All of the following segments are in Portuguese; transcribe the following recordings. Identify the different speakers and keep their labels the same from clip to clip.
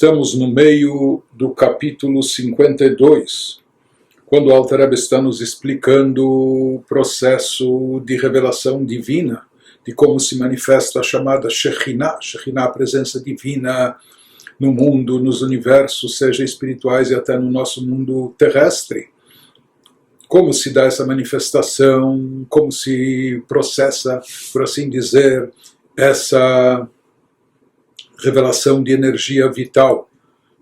Speaker 1: Estamos no meio do capítulo 52, quando o Alter Rebbe está nos explicando o processo de revelação divina, de como se manifesta a chamada Shekhinah, Shekhinah, a presença divina no mundo, nos universos, seja espirituais e até no nosso mundo terrestre. Como se dá essa manifestação, como se processa, por assim dizer, essa revelação de energia vital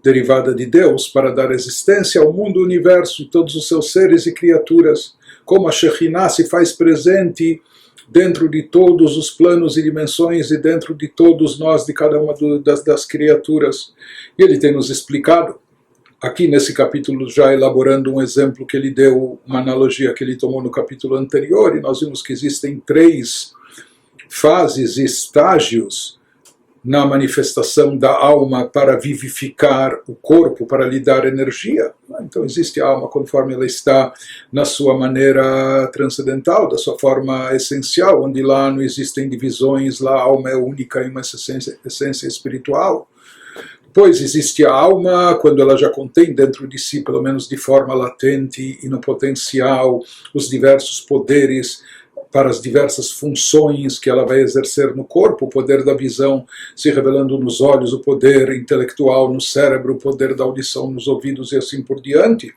Speaker 1: derivada de Deus para dar existência ao mundo, universo e todos os seus seres e criaturas. Como a Shekhinah se faz presente dentro de todos os planos e dimensões e dentro de todos nós, de cada uma das criaturas. E ele tem nos explicado, aqui nesse capítulo, já elaborando um exemplo que ele deu, uma analogia que ele tomou no capítulo anterior, e nós vimos que existem 3 fases e estágios na manifestação da alma para vivificar o corpo, para lhe dar energia. Então existe a alma conforme ela está na sua maneira transcendental, da sua forma essencial, onde lá não existem divisões, lá a alma é única em uma essência espiritual. Depois existe a alma, quando ela já contém dentro de si, pelo menos de forma latente e no potencial, os diversos poderes para as diversas funções que ela vai exercer no corpo, o poder da visão se revelando nos olhos, o poder intelectual no cérebro, o poder da audição nos ouvidos e assim por diante.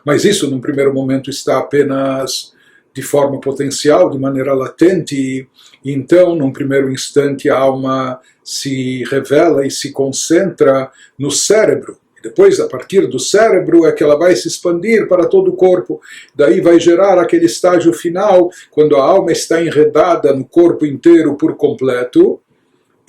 Speaker 1: Mas isso, num primeiro momento, está apenas de forma potencial, de maneira latente, e então, num primeiro instante, a alma se revela e se concentra no cérebro. Depois, a partir do cérebro, é que ela vai se expandir para todo o corpo. Daí vai gerar aquele estágio final, quando a alma está enredada no corpo inteiro por completo,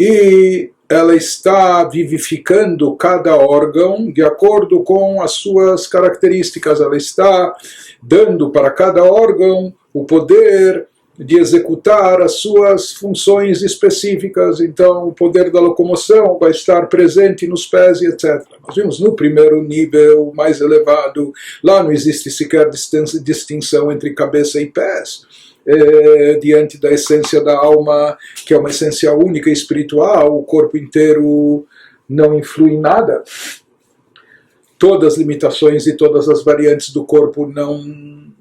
Speaker 1: e ela está vivificando cada órgão de acordo com as suas características. Ela está dando para cada órgão o poder de executar as suas funções específicas. Então o poder da locomoção vai estar presente nos pés e etc. Nós vimos no primeiro nível mais elevado, lá não existe sequer distinção entre cabeça e pés, diante da essência da alma, que é uma essência única e espiritual. O corpo inteiro não influi em nada. Todas as limitações e todas as variantes do corpo não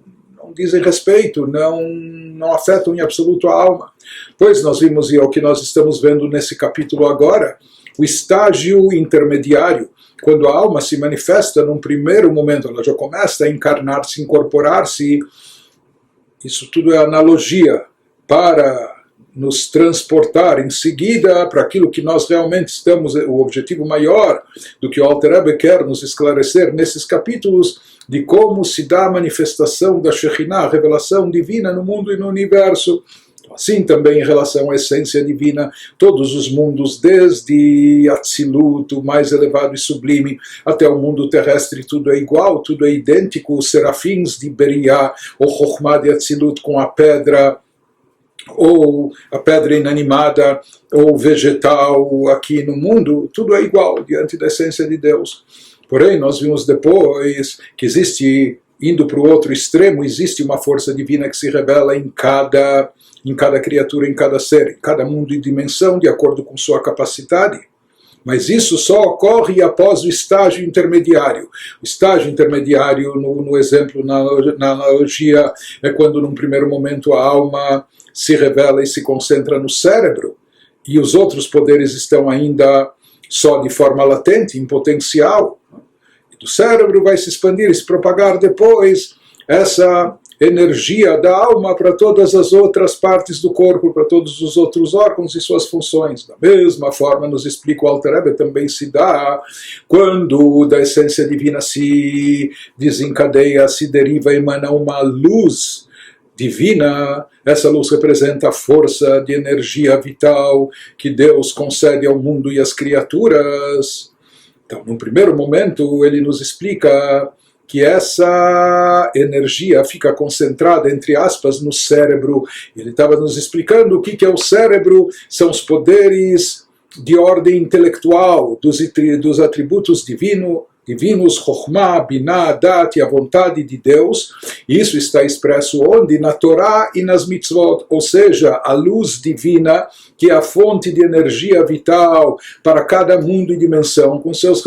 Speaker 1: dizem respeito, não afetam em absoluto a alma. Pois nós vimos, e é o que nós estamos vendo nesse capítulo agora, o estágio intermediário, quando a alma se manifesta num primeiro momento, ela já começa a encarnar-se, incorporar-se. Isso tudo é analogia para nos transportar em seguida para aquilo que nós realmente estamos, o objetivo maior do que o Alter Rebbe quer nos esclarecer nesses capítulos, de como se dá a manifestação da Shekhinah, a revelação divina no mundo e no universo. Assim também em relação à essência divina, todos os mundos, desde Atzilut, o mais elevado e sublime, até o mundo terrestre, tudo é igual, tudo é idêntico. Os serafins de Beriah, ou Chokhmah de Atzilut com a pedra, ou a pedra inanimada, ou vegetal aqui no mundo, tudo é igual diante da essência de Deus. Porém, nós vimos depois que existe, indo para o outro extremo, existe uma força divina que se revela em cada criatura, em cada ser, em cada mundo e dimensão, de acordo com sua capacidade. Mas isso só ocorre após o estágio intermediário. O estágio intermediário, no exemplo, na analogia, é quando num primeiro momento a alma se revela e se concentra no cérebro, e os outros poderes estão ainda só de forma latente, em potencial. Do cérebro vai se expandir e se propagar depois essa energia da alma para todas as outras partes do corpo, para todos os outros órgãos e suas funções. Da mesma forma, nos explica o Alter Rebbe, também se dá quando da essência divina se desencadeia, se deriva, emana uma luz divina. Essa luz representa a força de energia vital que Deus concede ao mundo e às criaturas. Então, num primeiro momento, ele nos explica que essa energia fica concentrada, entre aspas, no cérebro. Ele estava nos explicando o que é o cérebro. São os poderes de ordem intelectual, dos atributos divinos, Chokhmah, Binah, Dat e a vontade de Deus. Isso está expresso onde? Na Torá e nas mitzvot, ou seja, a luz divina, que é a fonte de energia vital para cada mundo e dimensão, com seus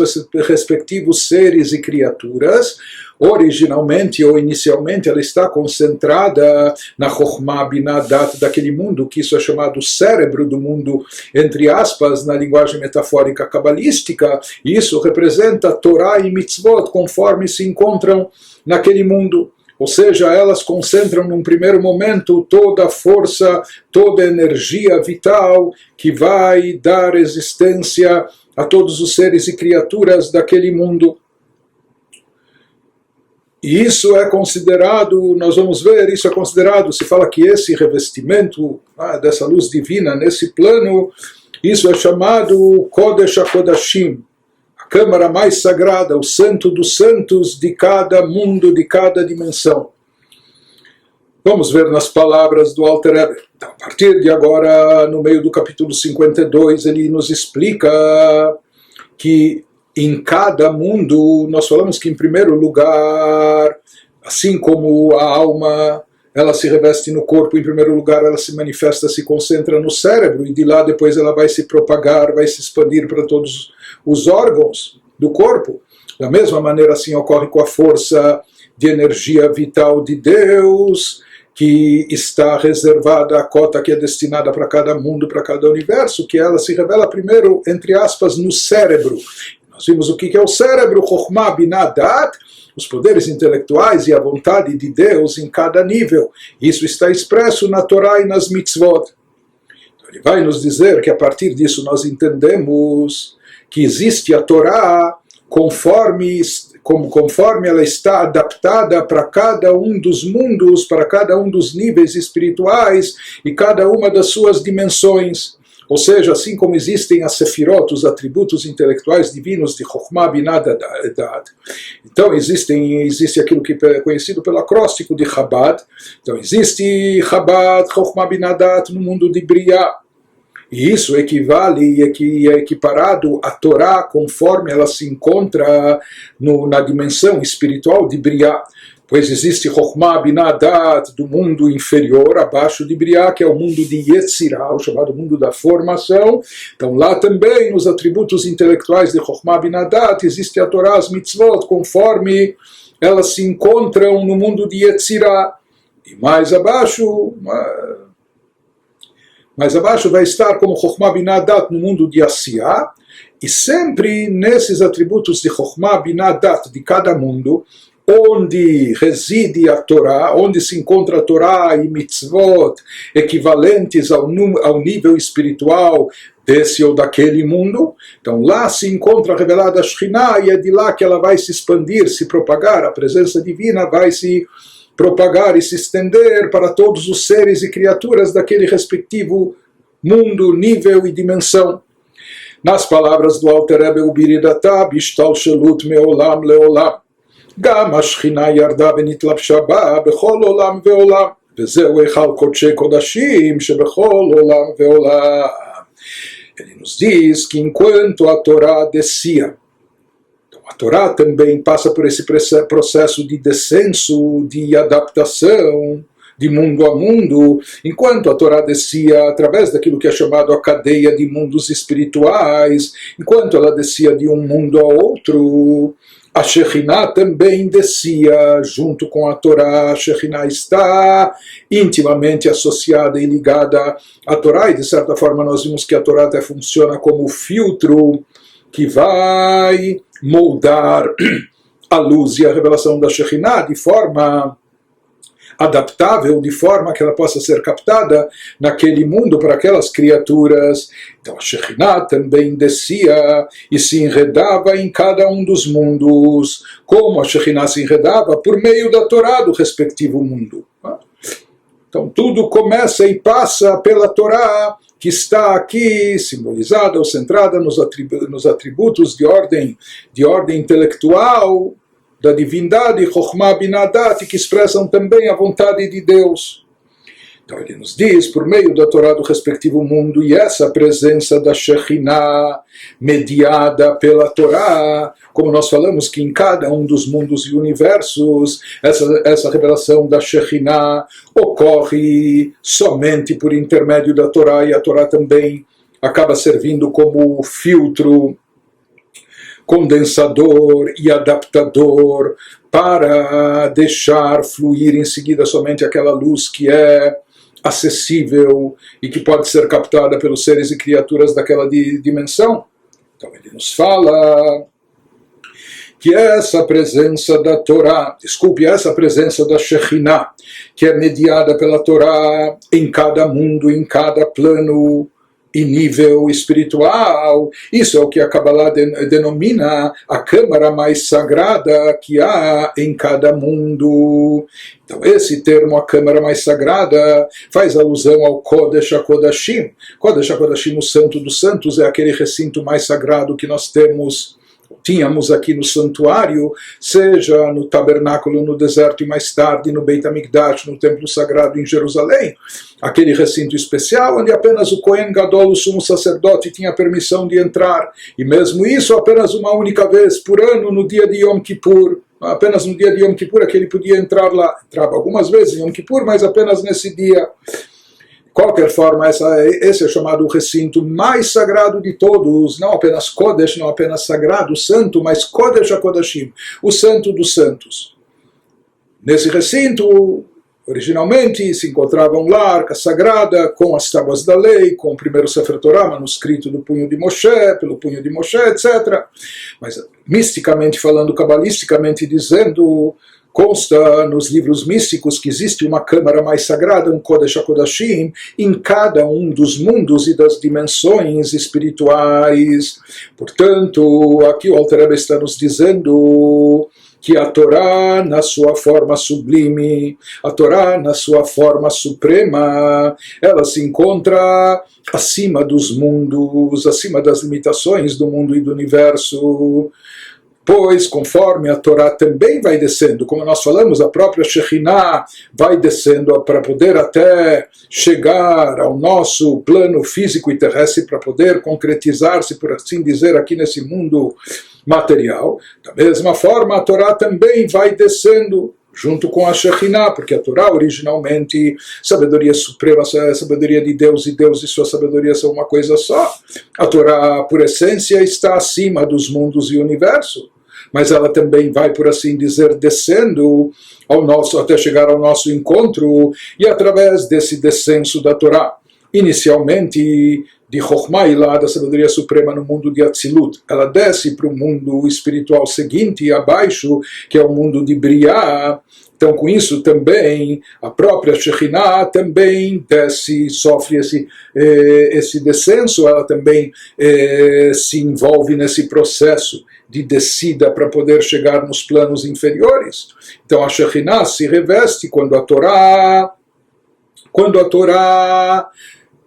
Speaker 1: respectivos seres e criaturas. Originalmente ou inicialmente ela está concentrada na Chokhmah, Binah, Dat daquele mundo, que isso é chamado cérebro do mundo, entre aspas, na linguagem metafórica cabalística. Isso representa Torá e Mitzvot, conforme se encontram naquele mundo. Ou seja, elas concentram num primeiro momento toda a força, toda a energia vital que vai dar existência a todos os seres e criaturas daquele mundo. E isso é considerado, nós vamos ver, isso é considerado, se fala que esse revestimento dessa luz divina nesse plano, isso é chamado Kodesh HaKodashim, a câmara mais sagrada, o santo dos santos de cada mundo, de cada dimensão. Vamos ver nas palavras do Alter Rebbe. Então, a partir de agora, no meio do capítulo 52, ele nos explica que em cada mundo, nós falamos que em primeiro lugar, assim como a alma, ela se reveste no corpo, em primeiro lugar ela se manifesta, se concentra no cérebro, e de lá depois ela vai se propagar, vai se expandir para todos os órgãos do corpo. Da mesma maneira assim ocorre com a força de energia vital de Deus, que está reservada, a cota que é destinada para cada mundo, para cada universo, que ela se revela primeiro, entre aspas, no cérebro. Nós vimos o que é o cérebro, Chokhmah, Binah, Dat, os poderes intelectuais e a vontade de Deus em cada nível. Isso está expresso na Torá e nas mitzvot. Então, ele vai nos dizer que a partir disso nós entendemos que existe a Torá conforme ela está adaptada para cada um dos mundos, para cada um dos níveis espirituais e cada uma das suas dimensões. Ou seja, assim como existem as sefirot, os atributos intelectuais divinos de Chokhmah, Binah, Dat. Então existe aquilo que é conhecido pelo acróstico de Chabad. Então existe Chabad, Chokhmah, Binah, Dat no mundo de Briah. E isso equivale e é equiparado à Torá conforme ela se encontra na dimensão espiritual de Briah. Pois existe Chokhmah, Binah, Dat do mundo inferior, abaixo de Briah, que é o mundo de Yetzirah, o chamado mundo da formação. Então lá também, nos atributos intelectuais de Chokhmah, Binah, Dat, existe a Torá, as mitzvot, conforme elas se encontram no mundo de Yetzirah. E mais abaixo vai estar como Chokhmah, Binah, Dat no mundo de Asiyah. E sempre nesses atributos de Chokhmah, Binah, Dat de cada mundo, onde reside a Torá, onde se encontra a Torá e mitzvot equivalentes ao nível espiritual desse ou daquele mundo. Então lá se encontra revelada a Shekhinah e é de lá que ela vai se expandir, se propagar, a presença divina vai se propagar e se estender para todos os seres e criaturas daquele respectivo mundo, nível e dimensão. Nas palavras do Alter Rebbe, o Biridatá, Bishtalshelut meolam leolam. גם השכינה ירדה ונתלבשה בה בכל עולם ועולם, וזהו היכל קודשי קודשים שבכל עולם ועולם. Ele nos diz que enquanto a Torá descia, então a Torá também passa por esse processo de descenso, de adaptação, de mundo a mundo, enquanto a Torá descia através daquilo que é chamado a cadeia de mundos espirituais, enquanto ela descia de um mundo a outro, a Shekhinah também descia junto com a Torá. A Shekhinah está intimamente associada e ligada à Torá, e de certa forma nós vimos que a Torá até funciona como filtro que vai moldar a luz e a revelação da Shekhinah de forma adaptável, de forma que ela possa ser captada naquele mundo para aquelas criaturas. Então a Shekhinah também descia e se enredava em cada um dos mundos, como a Shekhinah se enredava por meio da Torá do respectivo mundo. Então tudo começa e passa pela Torá, que está aqui simbolizada ou centrada nos atributos de ordem intelectual da divindade, Chokhmah, Binah, Dat, que expressam também a vontade de Deus. Então ele nos diz, por meio da Torá do respectivo mundo, e essa presença da Shekhinah mediada pela Torá, como nós falamos que em cada um dos mundos e universos, essa revelação da Shekhinah ocorre somente por intermédio da Torá, e a Torá também acaba servindo como filtro, condensador e adaptador para deixar fluir em seguida somente aquela luz que é acessível e que pode ser captada pelos seres e criaturas daquela dimensão. Então ele nos fala que essa presença da Torá, essa presença da Shekhinah, que é mediada pela Torá em cada mundo, em cada plano e nível espiritual, isso é o que a Kabbalah denomina a câmara mais sagrada que há em cada mundo. Então esse termo, a câmara mais sagrada, faz alusão ao Kodesh HaKodashim. Kodesh HaKodashim, o Santo dos Santos, é aquele recinto mais sagrado que nós tínhamos aqui no santuário, seja no tabernáculo no deserto e mais tarde no Beit HaMikdash, no templo sagrado em Jerusalém, aquele recinto especial onde apenas o Kohen Gadol, o sumo sacerdote, tinha permissão de entrar, e mesmo isso apenas uma única vez por ano, no dia de Yom Kippur. Apenas no dia de Yom Kippur é que ele podia entrar lá. Entrava algumas vezes em Yom Kippur, mas apenas nesse dia. De qualquer forma, esse é chamado o recinto mais sagrado de todos, não apenas Kodesh, não apenas sagrado, santo, mas Kodesh HaKodashim, o santo dos santos. Nesse recinto, originalmente, se encontravam lá a arca sagrada, com as tábuas da lei, com o primeiro Sefer Torah, manuscrito do punho de Moshe, pelo punho de Moshe, etc. Mas, misticamente falando, cabalisticamente dizendo, consta nos livros místicos que existe uma câmara mais sagrada, um Kodesh HaKodashim, em cada um dos mundos e das dimensões espirituais. Portanto, aqui o Alter Rebbe está nos dizendo que a Torá, na sua forma sublime, a Torá, na sua forma suprema, ela se encontra acima dos mundos, acima das limitações do mundo e do universo. Pois, conforme a Torá também vai descendo, como nós falamos, a própria Shekhinah vai descendo para poder até chegar ao nosso plano físico e terrestre, para poder concretizar-se, por assim dizer, aqui nesse mundo material. Da mesma forma, a Torá também vai descendo junto com a Shekhinah, porque a Torá originalmente, sabedoria suprema, sabedoria de Deus, e Deus e sua sabedoria são uma coisa só. A Torá, por essência, está acima dos mundos e universo, mas ela também vai, por assim dizer, descendo até chegar ao nosso encontro, e através desse descenso da Torá, inicialmente de Chokhmah Ilá, da sabedoria suprema no mundo de Atzilut, ela desce para o mundo espiritual seguinte, abaixo, que é o mundo de Briah. Então, com isso também, a própria Shekhinah também desce, sofre esse descenso, ela também se envolve nesse processo de descida para poder chegar nos planos inferiores. Então, a Shekhinah se reveste quando a Torá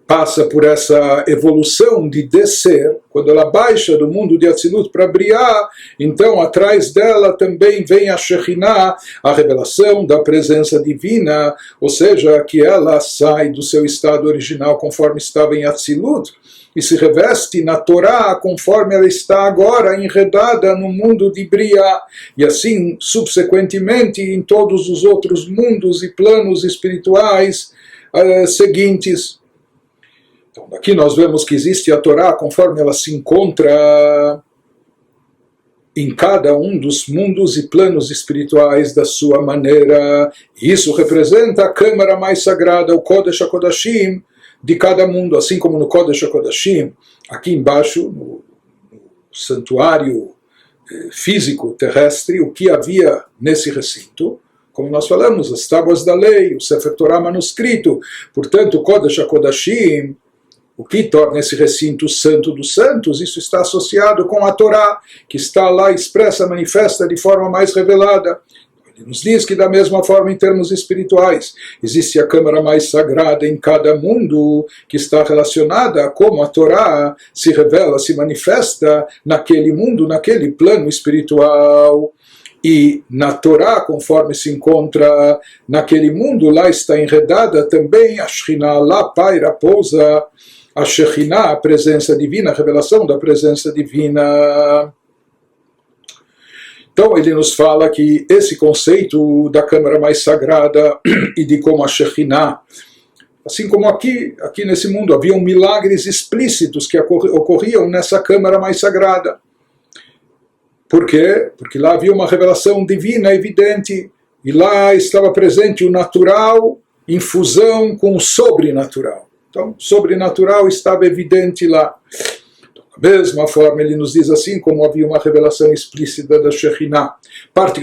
Speaker 1: passa por essa evolução de descer, quando ela baixa do mundo de Atzilut para Briah, então atrás dela também vem a Shekhinah, a revelação da presença divina, ou seja, que ela sai do seu estado original conforme estava em Atzilut, e se reveste na Torá conforme ela está agora enredada no mundo de Briah, e assim subsequentemente em todos os outros mundos e planos espirituais seguintes. Então, daqui nós vemos que existe a Torá conforme ela se encontra em cada um dos mundos e planos espirituais da sua maneira. Isso representa a câmara mais sagrada, o Kodesh HaKodashim de cada mundo, assim como no Kodesh HaKodashim, aqui embaixo, no santuário físico terrestre, o que havia nesse recinto, como nós falamos, as tábuas da lei, o Sefer Torah manuscrito. Portanto, o Kodesh HaKodashim, o que torna esse recinto santo dos santos, isso está associado com a Torá, que está lá expressa, manifesta de forma mais revelada. Ele nos diz que da mesma forma em termos espirituais, existe a câmara mais sagrada em cada mundo, que está relacionada a como a Torá se revela, se manifesta naquele mundo, naquele plano espiritual. E na Torá, conforme se encontra naquele mundo, lá está enredada também a Shekhinah, lá paira, pousa a Shekhinah, a presença divina, a revelação da presença divina. Então ele nos fala que esse conceito da câmara mais sagrada e de como a Shekhinah, assim como aqui nesse mundo, haviam milagres explícitos que ocorriam nessa câmara mais sagrada. Por quê? Porque lá havia uma revelação divina evidente, e lá estava presente o natural em fusão com o sobrenatural. Então, o sobrenatural estava evidente lá. Da mesma forma, ele nos diz assim, como havia uma revelação explícita da Shekhinah,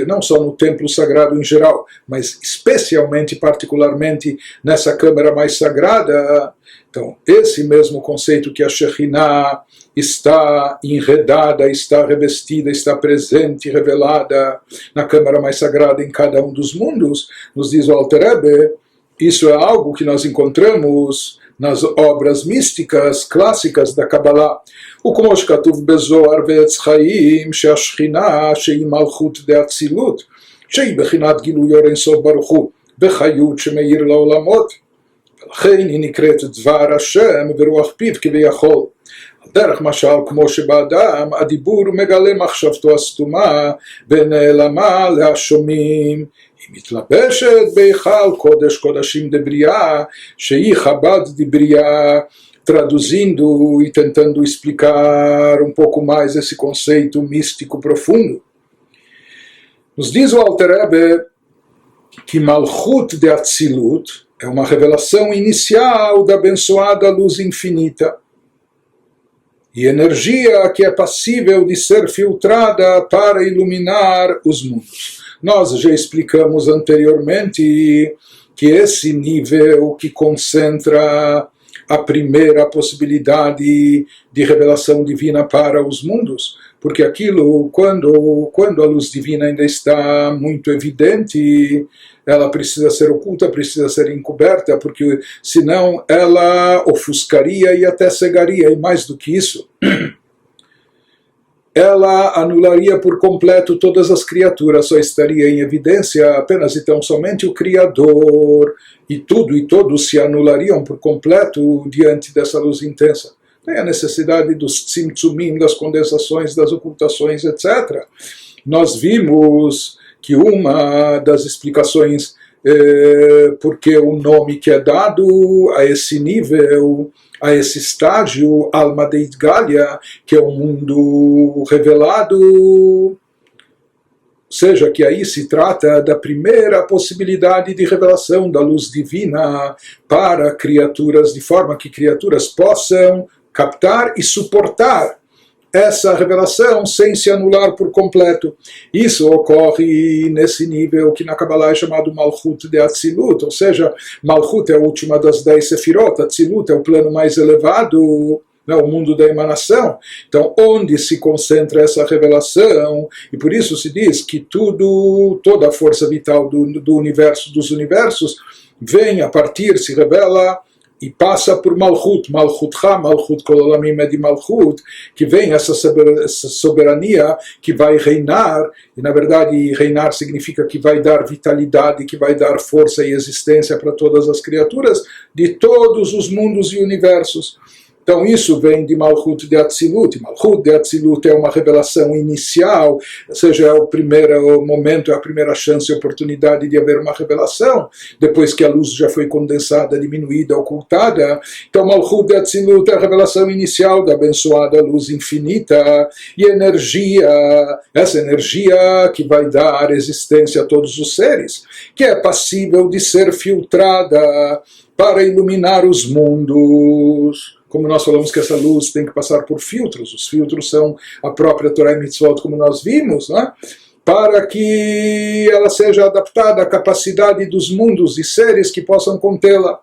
Speaker 1: não só no templo sagrado em geral, mas especialmente, particularmente, nessa câmara mais sagrada. Então, esse mesmo conceito que a Shekhinah está enredada, está revestida, está presente, revelada na câmara mais sagrada em cada um dos mundos, nos diz o Alter Rebbe, isso é algo que nós encontramos nas obras místicas clássicas da Kabbalah. וכמו שכתוב בזוהר ועץ חיים שהשכינה שהיא מלכות דאצילות שהיא בחינת גילוי אור אין סוף ברוך הוא וחיות שמאיר לעולמות ולכן היא נקראת דבר השם ורוח פיו כביכול. על דרך משל כמו שבאדם הדיבור מגלה מחשבתו הסתומה ונעלמה להשומעים, היא מתלבשת בהיכל קודש קודשים דבריאה שהיא חב"ד דבריאה. Traduzindo e tentando explicar um pouco mais esse conceito místico profundo, nos diz o Alter Rebbe que Malchut de Atzilut é uma revelação inicial da abençoada luz infinita e energia que é passível de ser filtrada para iluminar os mundos. Nós já explicamos anteriormente que esse nível que concentra a primeira possibilidade de revelação divina para os mundos, porque aquilo, quando a luz divina ainda está muito evidente, ela precisa ser oculta, precisa ser encoberta, porque senão ela ofuscaria e até cegaria, e mais do que isso, ela anularia por completo todas as criaturas, só estaria em evidência apenas e tão somente o Criador, e tudo e todos se anulariam por completo diante dessa luz intensa. Tem a necessidade dos tzimtzumim, das condensações, das ocultações, etc. Nós vimos que uma das explicações porque o nome que é dado a esse nível, a esse estágio, Alma de Idgalia, que é um mundo revelado, ou seja, que aí se trata da primeira possibilidade de revelação da luz divina para criaturas, de forma que criaturas possam captar e suportar essa revelação sem se anular por completo. Isso ocorre nesse nível que na Kabbalah é chamado Malchut de Atzilut, ou seja, Malchut é a última das 10 Sefirot, Atzilut é o plano mais elevado, o mundo da emanação. Então, onde se concentra essa revelação, e por isso se diz que toda a força vital do universo, dos universos, vem a partir, se revela e passa por Malchut, Malchutcha, Malchut Kol Olamim é de Malchut, que vem essa soberania que vai reinar, e na verdade reinar significa que vai dar vitalidade, que vai dar força e existência para todas as criaturas de todos os mundos e universos. Então isso vem de Malchut de Atzilut. Malchut de Atzilut é uma revelação inicial, ou seja, é o primeiro momento, é a primeira chance e oportunidade de haver uma revelação, depois que a luz já foi condensada, diminuída, ocultada. Então Malchut de Atzilut é a revelação inicial da abençoada luz infinita e energia, essa energia que vai dar existência a todos os seres, que é passível de ser filtrada para iluminar os mundos. Como nós falamos que essa luz tem que passar por filtros, os filtros são a própria Torá e Mitzvot, como nós vimos, né? Para que ela seja adaptada à capacidade dos mundos e seres que possam contê-la.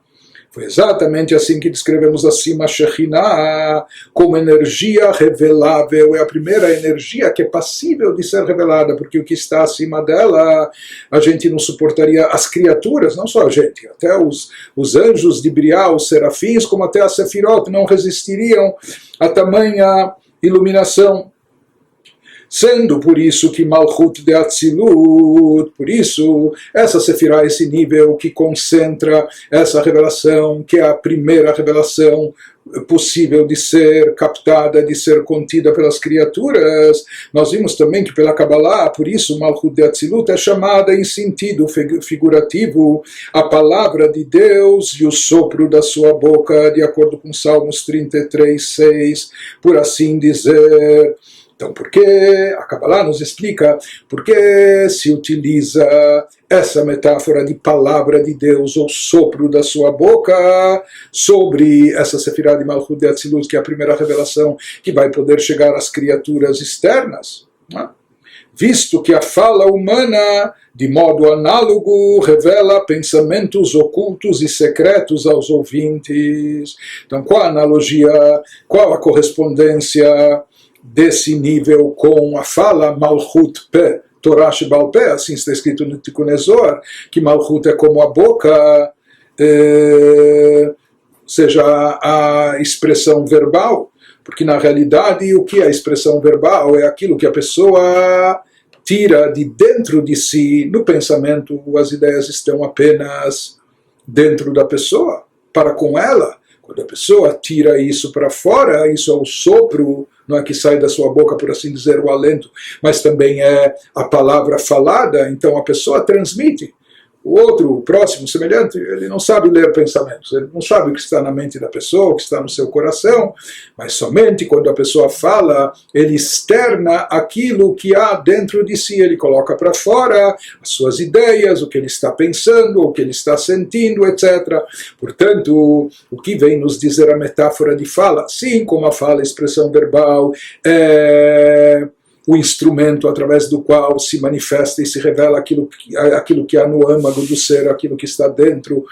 Speaker 1: Foi exatamente assim que descrevemos acima a Shekhinah, como energia revelável, é a primeira energia que é passível de ser revelada, porque o que está acima dela, a gente não suportaria, as criaturas, não só a gente, até os anjos de Briá, os serafins, como até as Sefirot, não resistiriam a tamanha iluminação. Sendo por isso que Malchut de Atzilut, por isso, essa Sefirah, esse nível que concentra essa revelação, que é a primeira revelação possível de ser captada, de ser contida pelas criaturas. Nós vimos também que pela Kabbalah, por isso Malchut de Atzilut é chamada em sentido figurativo a palavra de Deus e o sopro da sua boca, de acordo com Salmos 33:6, por assim dizer. Então, por que a Kabbalah nos explica por que se utiliza essa metáfora de palavra de Deus ou sopro da sua boca sobre essa Sefirah de Malchut de Atzilut, que é a primeira revelação que vai poder chegar às criaturas externas, né? Visto que a fala humana, de modo análogo, revela pensamentos ocultos e secretos aos ouvintes. Então, qual a analogia, qual a correspondência desse nível com a fala Malchut Peh, Torah Shebal Peh, assim está escrito no Tikkun Zohar, que Malchut é como a boca, ou seja, a expressão verbal, porque na realidade o que é a expressão verbal é aquilo que a pessoa tira de dentro de si. No pensamento as ideias estão apenas dentro da pessoa, para com ela. Quando a pessoa tira isso para fora, isso é o sopro, não é que sai da sua boca, por assim dizer, o alento, mas também é a palavra falada, então a pessoa transmite. O outro, o próximo, semelhante, ele não sabe ler pensamentos, ele não sabe o que está na mente da pessoa, o que está no seu coração, mas somente quando a pessoa fala, ele externa aquilo que há dentro de si, ele coloca para fora as suas ideias, o que ele está pensando, o que ele está sentindo, etc. Portanto, o que vem nos dizer a metáfora de fala, sim, como a fala, a expressão verbal, o instrumento através do qual se manifesta e se revela aquilo que há no âmago do ser, aquilo que está dentro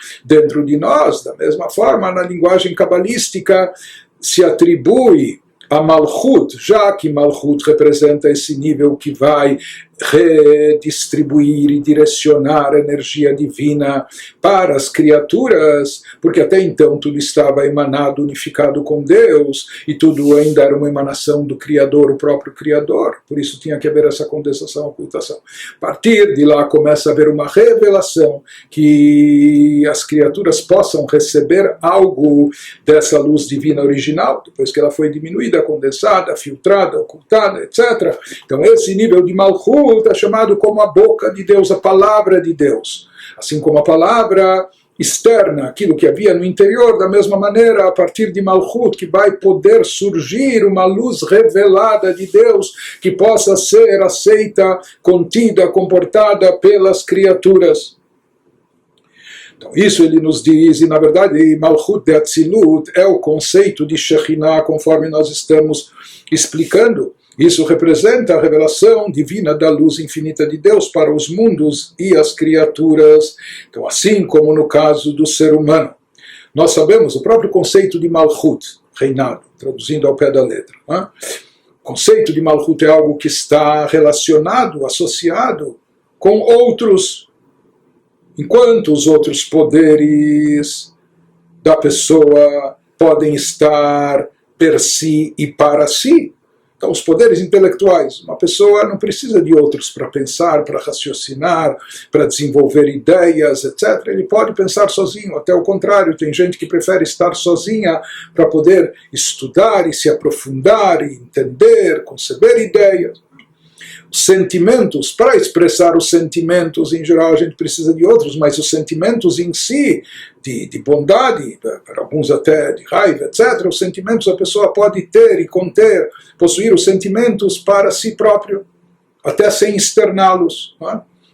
Speaker 1: de nós. Da mesma forma, na linguagem cabalística, se atribui a Malchut, já que Malchut representa esse nível que vai redistribuir e direcionar a energia divina para as criaturas, porque até então tudo estava emanado, unificado com Deus, e tudo ainda era uma emanação do Criador, o próprio Criador, por isso tinha que haver essa condensação, ocultação. A partir de lá começa a haver uma revelação, que as criaturas possam receber algo dessa luz divina original, depois que ela foi diminuída, condensada, filtrada, ocultada, etc. Então esse nível de Malchut é chamado como a boca de Deus, a palavra de Deus. Assim como a palavra externa, aquilo que havia no interior, da mesma maneira, a partir de Malchut, que vai poder surgir uma luz revelada de Deus, que possa ser aceita, contida, comportada pelas criaturas. Então, isso ele nos diz, e na verdade, Malchut de Atzilut é o conceito de Shekhinah, conforme nós estamos explicando. Isso representa a revelação divina da luz infinita de Deus para os mundos e as criaturas. Então, assim como no caso do ser humano, nós sabemos o próprio conceito de Malchut, reinado, traduzindo ao pé da letra. Né? O conceito de Malchut é algo que está relacionado, associado com outros, enquanto os outros poderes da pessoa podem estar per si e para si. Então, os poderes intelectuais, uma pessoa não precisa de outros para pensar, para raciocinar, para desenvolver ideias, etc. Ele pode pensar sozinho, até o contrário, tem gente que prefere estar sozinha para poder estudar e se aprofundar, e entender, conceber ideias. Os sentimentos, para expressar os sentimentos, em geral a gente precisa de outros, mas os sentimentos em si, de bondade, para alguns até de raiva, etc., os sentimentos a pessoa pode ter e conter, possuir os sentimentos para si próprio, até sem externá-los.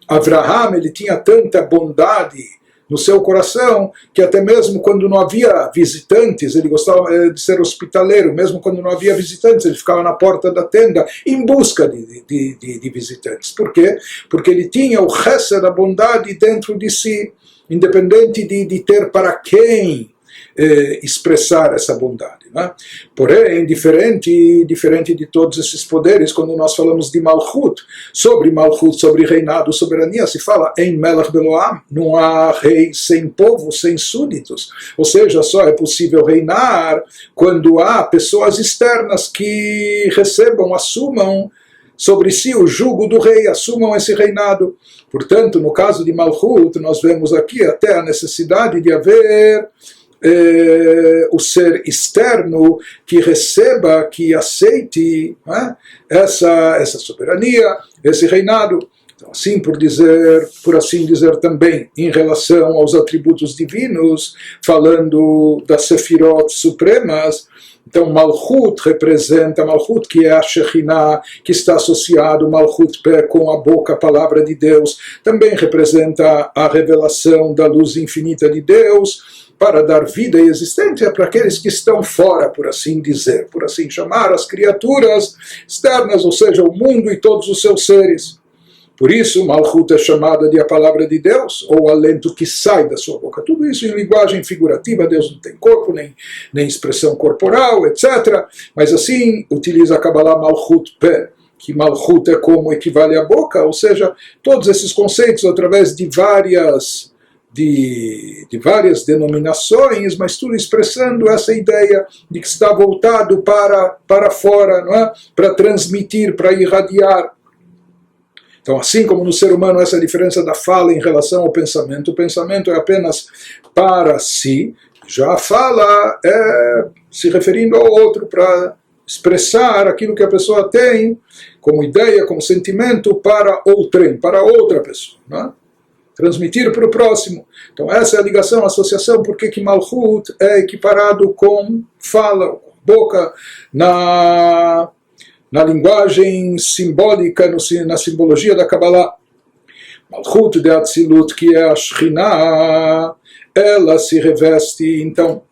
Speaker 1: Avraham, ele tinha tanta bondade no seu coração, que até mesmo quando não havia visitantes, ele gostava de ser hospitaleiro, mesmo quando não havia visitantes, ele ficava na porta da tenda em busca de visitantes. Por quê? Porque ele tinha o resto da bondade dentro de si, independente de ter para quem expressar essa bondade. Né? Porém, diferente de todos esses poderes, quando nós falamos de Malchut, sobre reinado, soberania, se fala em Melech Beloam, não há rei sem povo, sem súditos. Ou seja, só é possível reinar quando há pessoas externas que recebam, assumam sobre si o jugo do rei, assumam esse reinado. Portanto, no caso de Malchut, nós vemos aqui até a necessidade de haver o ser externo que receba, que aceite essa soberania, esse reinado. Então, assim por assim dizer também, em relação aos atributos divinos, falando das Sefirot supremas, então Malchut representa, Malchut que é a Shekhinah, que está associado, Malchut Pé, com a boca, a palavra de Deus, também representa a revelação da luz infinita de Deus, para dar vida e existência para aqueles que estão fora, por assim dizer, por assim chamar, as criaturas externas, ou seja, o mundo e todos os seus seres. Por isso, Malchut é chamada de a palavra de Deus, ou o alento que sai da sua boca. Tudo isso em linguagem figurativa, Deus não tem corpo, nem expressão corporal, etc. Mas assim, utiliza a Kabbalah Malchut Pé, que Malchut é como equivale à boca, ou seja, todos esses conceitos através de várias denominações, mas tudo expressando essa ideia de que está voltado para fora, não é? Para transmitir, para irradiar. Então, assim como no ser humano essa é a diferença da fala em relação ao pensamento, o pensamento é apenas para si, já a fala é se referindo ao outro, para expressar aquilo que a pessoa tem como ideia, como sentimento para outrem, para outra pessoa, não é? Transmitir para o próximo. Então essa é a ligação, a associação, porque que Malchut é equiparado com fala, com boca, na linguagem simbólica, na simbologia da Kabbalah. Malchut de Atzilut, que é a Shekhinah, ela se reveste, então,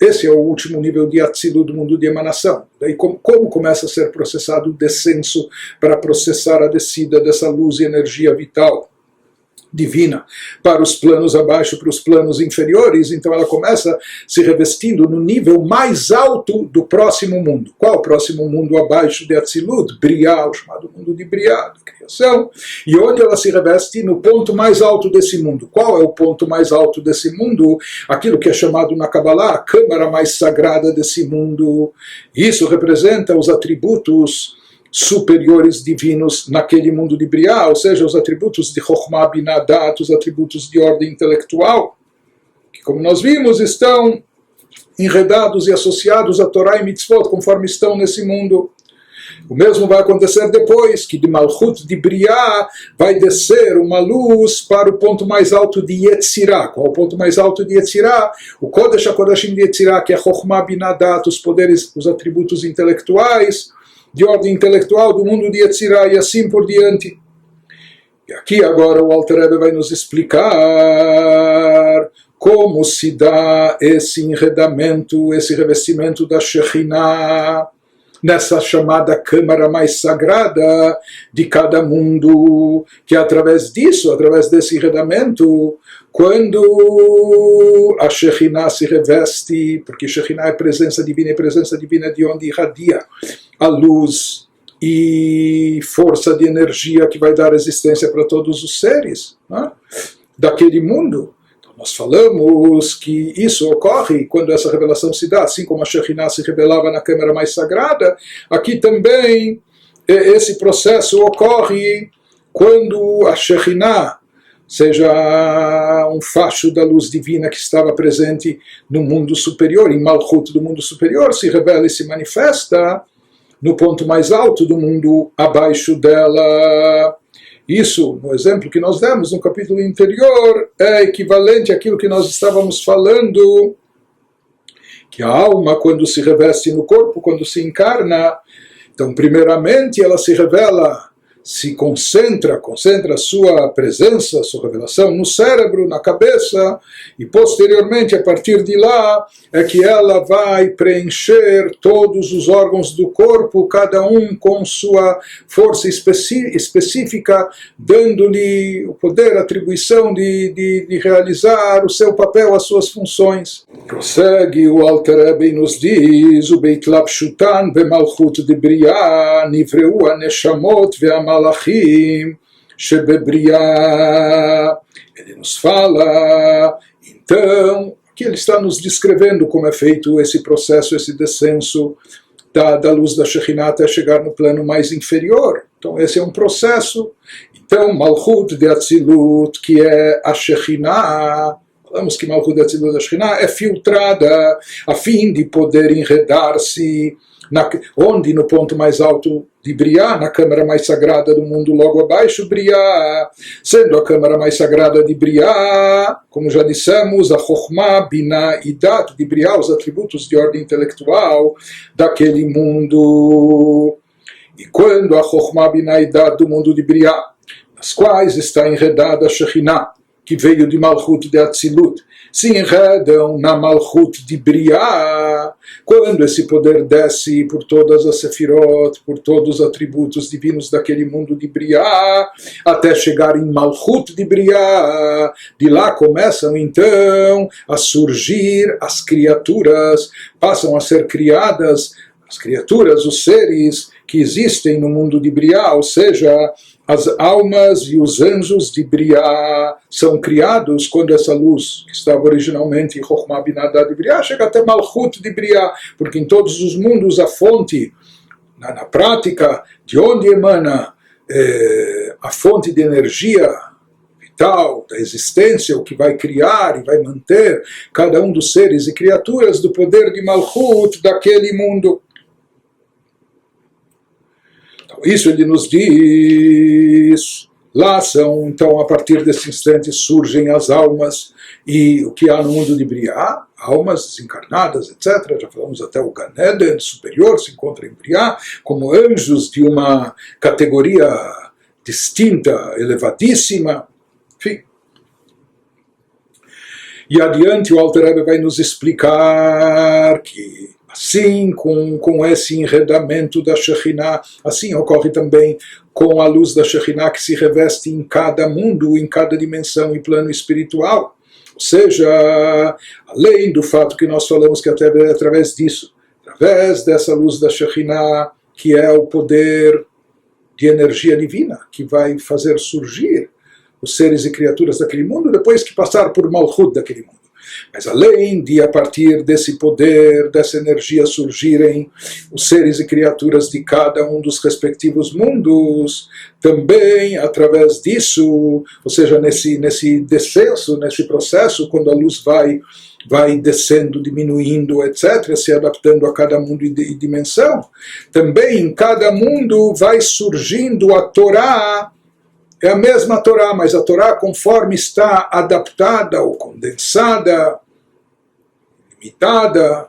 Speaker 1: esse é o último nível de Atzilut do mundo de emanação. Daí como começa a ser processado o descenso para processar a descida dessa luz e energia vital divina para os planos abaixo, para os planos inferiores, então ela começa se revestindo no nível mais alto do próximo mundo. Qual o próximo mundo abaixo de Atzilut? Briá, o chamado mundo de Briá, da criação, e onde ela se reveste no ponto mais alto desse mundo. Qual é o ponto mais alto desse mundo? Aquilo que é chamado na Kabbalah a câmara mais sagrada desse mundo. Isso representa os atributos superiores divinos naquele mundo de Briá, ou seja, os atributos de Chokhmah Binah Dat, os atributos de ordem intelectual, que, como nós vimos, estão enredados e associados a Torá e Mitzvot, conforme estão nesse mundo. O mesmo vai acontecer depois, que de Malchut de Briá vai descer uma luz para o ponto mais alto de Yetzirah. Qual é o ponto mais alto de Yetzirah? O Kodesh HaKodashim de Yetzirah, que é Chokhmah Binah Dat, os poderes, os atributos intelectuais, de ordem intelectual do mundo de Yetzirah e assim por diante. E aqui agora o Alter Rebbe vai nos explicar como se dá esse enredamento, esse revestimento da Shekhinah nessa chamada câmara mais sagrada de cada mundo, que através disso, através desse enredamento, quando a Shekhinah se reveste, porque Shekhinah é presença divina, e presença divina de onde irradia a luz e força de energia que vai dar existência para todos os seres, né, daquele mundo. Então, nós falamos que isso ocorre quando essa revelação se dá, assim como a Shekhinah se revelava na câmara mais sagrada, aqui também esse processo ocorre quando a Shekhinah, seja um facho da luz divina que estava presente no mundo superior, em Malchut do mundo superior, se revela e se manifesta no ponto mais alto do mundo abaixo dela. Isso, no exemplo que nós demos no capítulo anterior, é equivalente àquilo que nós estávamos falando, que a alma, quando se reveste no corpo, quando se encarna, então primeiramente ela se revela, se concentra a sua presença, a sua revelação no cérebro, na cabeça, e posteriormente, a partir de lá, é que ela vai preencher todos os órgãos do corpo, cada um com sua força específica, dando-lhe o poder, a atribuição de realizar o seu papel, as suas funções. Prossegue o Alter Rebbe e nos diz: o Beit Lapshutan bemalchut de Briá nivreu aneshamot ve'amalachim shebebriá. Ele nos fala, então, que ele está nos descrevendo como é feito esse processo, esse descenso da luz da Shekhinah até chegar no plano mais inferior. Então esse é um processo. Então Malchut de Atzilut, que é a Shekhinah, falamos que Malchut de Atzilut da Shekhinah é filtrada a fim de poder enredar-se onde no ponto mais alto de Briá, na câmara mais sagrada do mundo, logo abaixo Briá, sendo a câmara mais sagrada de Briá, como já dissemos, a Chokhmah, Binah e Dat de Briá, os atributos de ordem intelectual daquele mundo. E quando a Chokhmah, Binah e Dat do mundo de Briá, nas quais está enredada a Shekhinah, que veio de Malchut de Atzilut, se enredam na Malchut de Briá, quando esse poder desce por todas as Sefirot, por todos os atributos divinos daquele mundo de Briá, até chegar em Malchut de Briá, de lá começam então a surgir as criaturas, passam a ser criadas as criaturas, os seres que existem no mundo de Briá, ou seja, as almas e os anjos de Briá são criados quando essa luz, que estava originalmente em Chokhmah Binah de Briá, chega até Malchut de Briá, porque em todos os mundos a fonte, na prática, de onde emana a fonte de energia vital, da existência, o que vai criar e vai manter cada um dos seres e criaturas do poder de Malchut daquele mundo. Isso ele nos diz, lá são, então, a partir desse instante surgem as almas, e o que há no mundo de Briá, almas desencarnadas, etc. Já falamos até o Gan Eden superior se encontra em Briá, como anjos de uma categoria distinta, elevadíssima, enfim. E adiante o Alter Rebbe vai nos explicar que assim, com esse enredamento da Shekhinah, assim ocorre também com a luz da Shekhinah que se reveste em cada mundo, em cada dimensão e plano espiritual. Ou seja, além do fato que nós falamos que até através disso, através dessa luz da Shekhinah, que é o poder de energia divina, que vai fazer surgir os seres e criaturas daquele mundo, depois que passar por Malchut daquele mundo. Mas além de, a partir desse poder, dessa energia, surgirem os seres e criaturas de cada um dos respectivos mundos, também através disso, ou seja, nesse descenso, nesse processo, quando a luz vai descendo, diminuindo, etc., se adaptando a cada mundo e dimensão, também em cada mundo vai surgindo a Torá. É a mesma Torá, mas a Torá, conforme está adaptada ou condensada, limitada,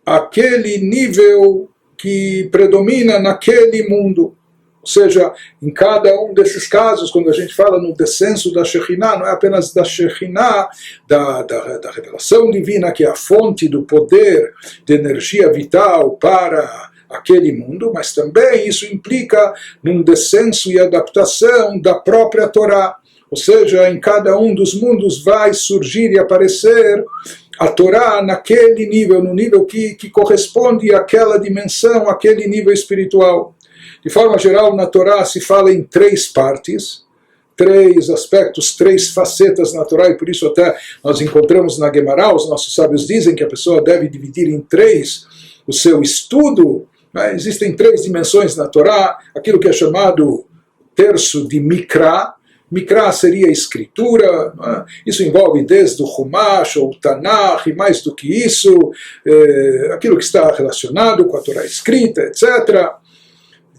Speaker 1: àquele nível que predomina naquele mundo. Ou seja, em cada um desses casos, quando a gente fala no descenso da Shekhinah, não é apenas da Shekhinah, da revelação divina, que é a fonte do poder de energia vital para aquele mundo, mas também isso implica num descenso e adaptação da própria Torá. Ou seja, em cada um dos mundos vai surgir e aparecer a Torá naquele nível, no nível que corresponde àquela dimensão, àquele nível espiritual. De forma geral, na Torá se fala em 3 partes, 3 aspectos, 3 facetas na Torá, e por isso até nós encontramos na Guemará, os nossos sábios dizem que a pessoa deve dividir em 3 o seu estudo. Existem 3 dimensões na Torá, aquilo que é chamado terço de Mikra. Mikra seria a escritura, isso envolve desde o Chumash ou o Tanakh, e mais do que isso, aquilo que está relacionado com a Torá escrita, etc.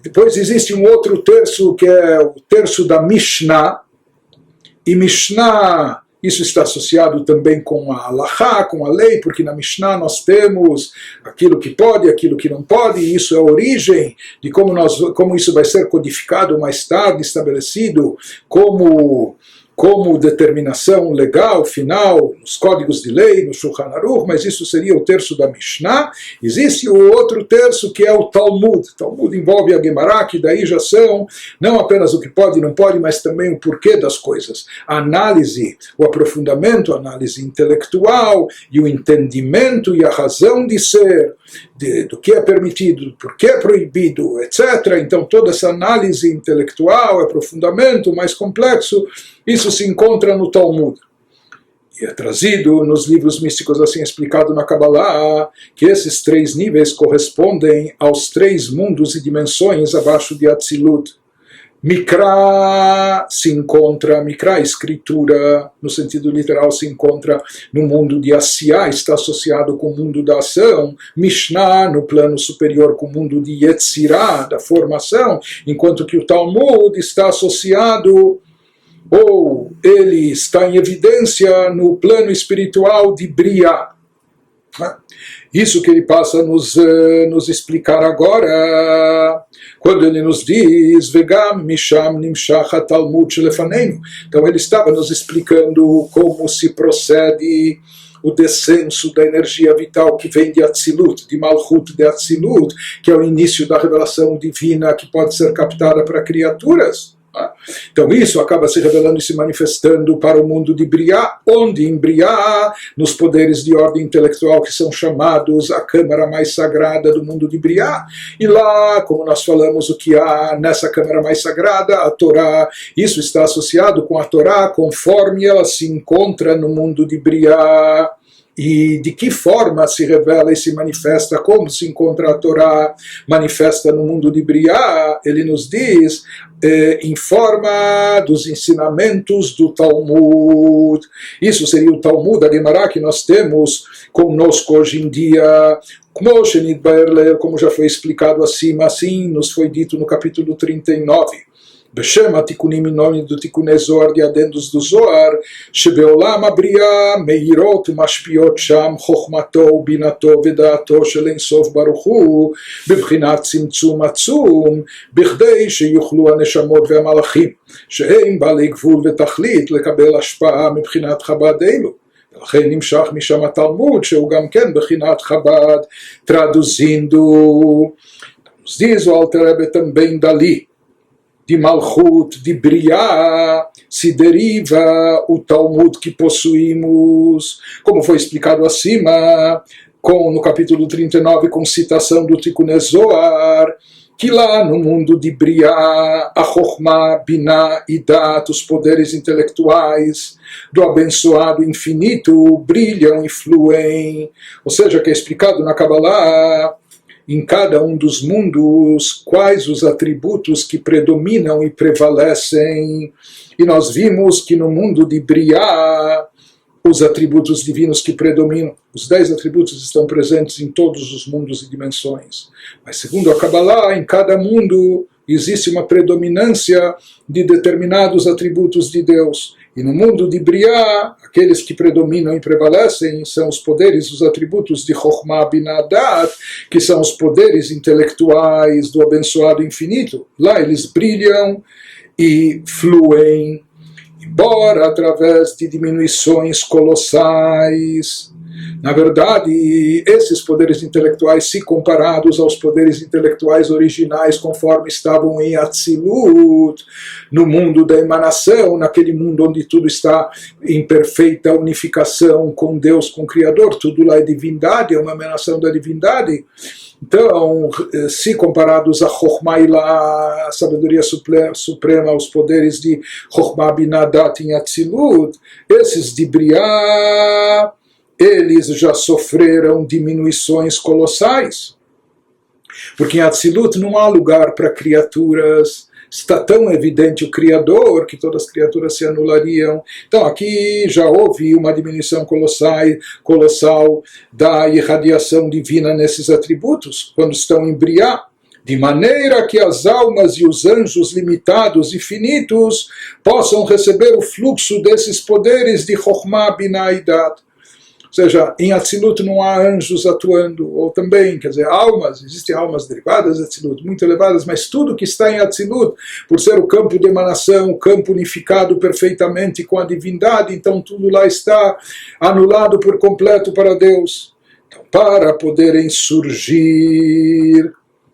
Speaker 1: Depois existe um outro terço, que é o terço da Mishnah, e Mishnah, isso está associado também com a Halachá, com a lei, porque na Mishnah nós temos aquilo que pode, aquilo que não pode, e isso é a origem de como isso vai ser codificado mais tarde, estabelecido como determinação legal, final, nos códigos de lei, no Shulchan Aruch, mas isso seria o terço da Mishnah. Existe o outro terço, que é o Talmud. Talmud envolve a Gemara, que daí já são não apenas o que pode e não pode, mas também o porquê das coisas. A análise, o aprofundamento, a análise intelectual e o entendimento e a razão de ser, do que é permitido, do porquê é proibido, etc. Então toda essa análise intelectual, aprofundamento mais complexo, isso se encontra no Talmud. E é trazido nos livros místicos assim explicado na Kabbalah que esses 3 níveis correspondem aos 3 mundos e dimensões abaixo de Atzilut. Mikra se encontra, Mikra, escritura, no sentido literal, se encontra no mundo de Asiyah, está associado com o mundo da ação. Mishnah, no plano superior, com o mundo de Yetzirah, da formação, enquanto que o Talmud está associado, ou ele está em evidência no plano espiritual de Briah. Isso que ele passa a nos explicar agora, quando ele nos diz Vegam misham nimshach Talmud shelefaneinu. Então ele estava nos explicando como se procede o descenso da energia vital que vem de Atzilut, de Malchut de Atzilut, que é o início da revelação divina que pode ser captada para criaturas. Então isso acaba se revelando e se manifestando para o mundo de Briah, onde em Briah, nos poderes de ordem intelectual que são chamados a câmara mais sagrada do mundo de Briah, e lá, como nós falamos, o que há nessa câmara mais sagrada, a Torá, isso está associado com a Torá conforme ela se encontra no mundo de Briah. E de que forma se revela e se manifesta, como se encontra a Torá manifesta no mundo de Briah, ele nos diz em forma dos ensinamentos do Talmud. Isso seria o Talmud, a Gemara que nós temos conosco hoje em dia, como já foi explicado acima, assim nos foi dito no capítulo 39. בשם התיקונים מינוריים ותיקוני זוהר ידנדוס דו זוהר שבעולם הבריאה מאירות ומשפיעות שם חוכמתו ובינתו ודעתו של אינסוף ברוך הוא בבחינת צמצום עצום בכדי שיוכלו הנשמות והמלאכים שהם בעלי גבול ותכלית לקבל השפעה מבחינת חב"ד אלו. ולכן נמשך משם התלמוד שהוא גם כן בחינת חב"ד. traduzindo, nos diz o Alter Rebbe também dali, de Malchut, de Briah, se deriva o Talmud que possuímos, como foi explicado acima, no capítulo 39, com citação do Tikkunei Zohar, que lá no mundo de Briah, a Chokhmah, Binah e Dat, os poderes intelectuais do abençoado infinito, brilham e fluem. Ou seja, que é explicado na Kabbalah, em cada um dos mundos, quais os atributos que predominam e prevalecem. E nós vimos que no mundo de Briah, os atributos divinos que predominam, os 10 atributos estão presentes em todos os mundos e dimensões. Mas segundo a Kabbalah, em cada mundo existe uma predominância de determinados atributos de Deus. E no mundo de Briah, aqueles que predominam e prevalecem são os poderes, os atributos de Chokhmah, Binah, Dat, que são os poderes intelectuais do abençoado infinito. Lá eles brilham e fluem, embora através de diminuições colossais. Na verdade, esses poderes intelectuais, se comparados aos poderes intelectuais originais, conforme estavam em Atzilut, no mundo da emanação, naquele mundo onde tudo está em perfeita unificação com Deus, com o Criador, tudo lá é divindade, é uma emanação da divindade. Então, se comparados a Chokhmah e lá, a sabedoria suprema, os poderes de Chokhmah, Binah, Dat em Atzilut, esses de Briah, eles já sofreram diminuições colossais. Porque em Atzilut não há lugar para criaturas. Está tão evidente o Criador que todas as criaturas se anulariam. Então aqui já houve uma diminuição colossal da irradiação divina nesses atributos, quando estão em Briah, de maneira que as almas e os anjos limitados e finitos possam receber o fluxo desses poderes de Chokhmah, Binah e Dat. Ou seja, em Atzilut não há anjos atuando, ou também, quer dizer, almas, existem almas derivadas de Atzilut, muito elevadas, mas tudo que está em Atzilut, por ser o campo de emanação, o campo unificado perfeitamente com a divindade, então tudo lá está anulado por completo para Deus. Então, para poderem surgir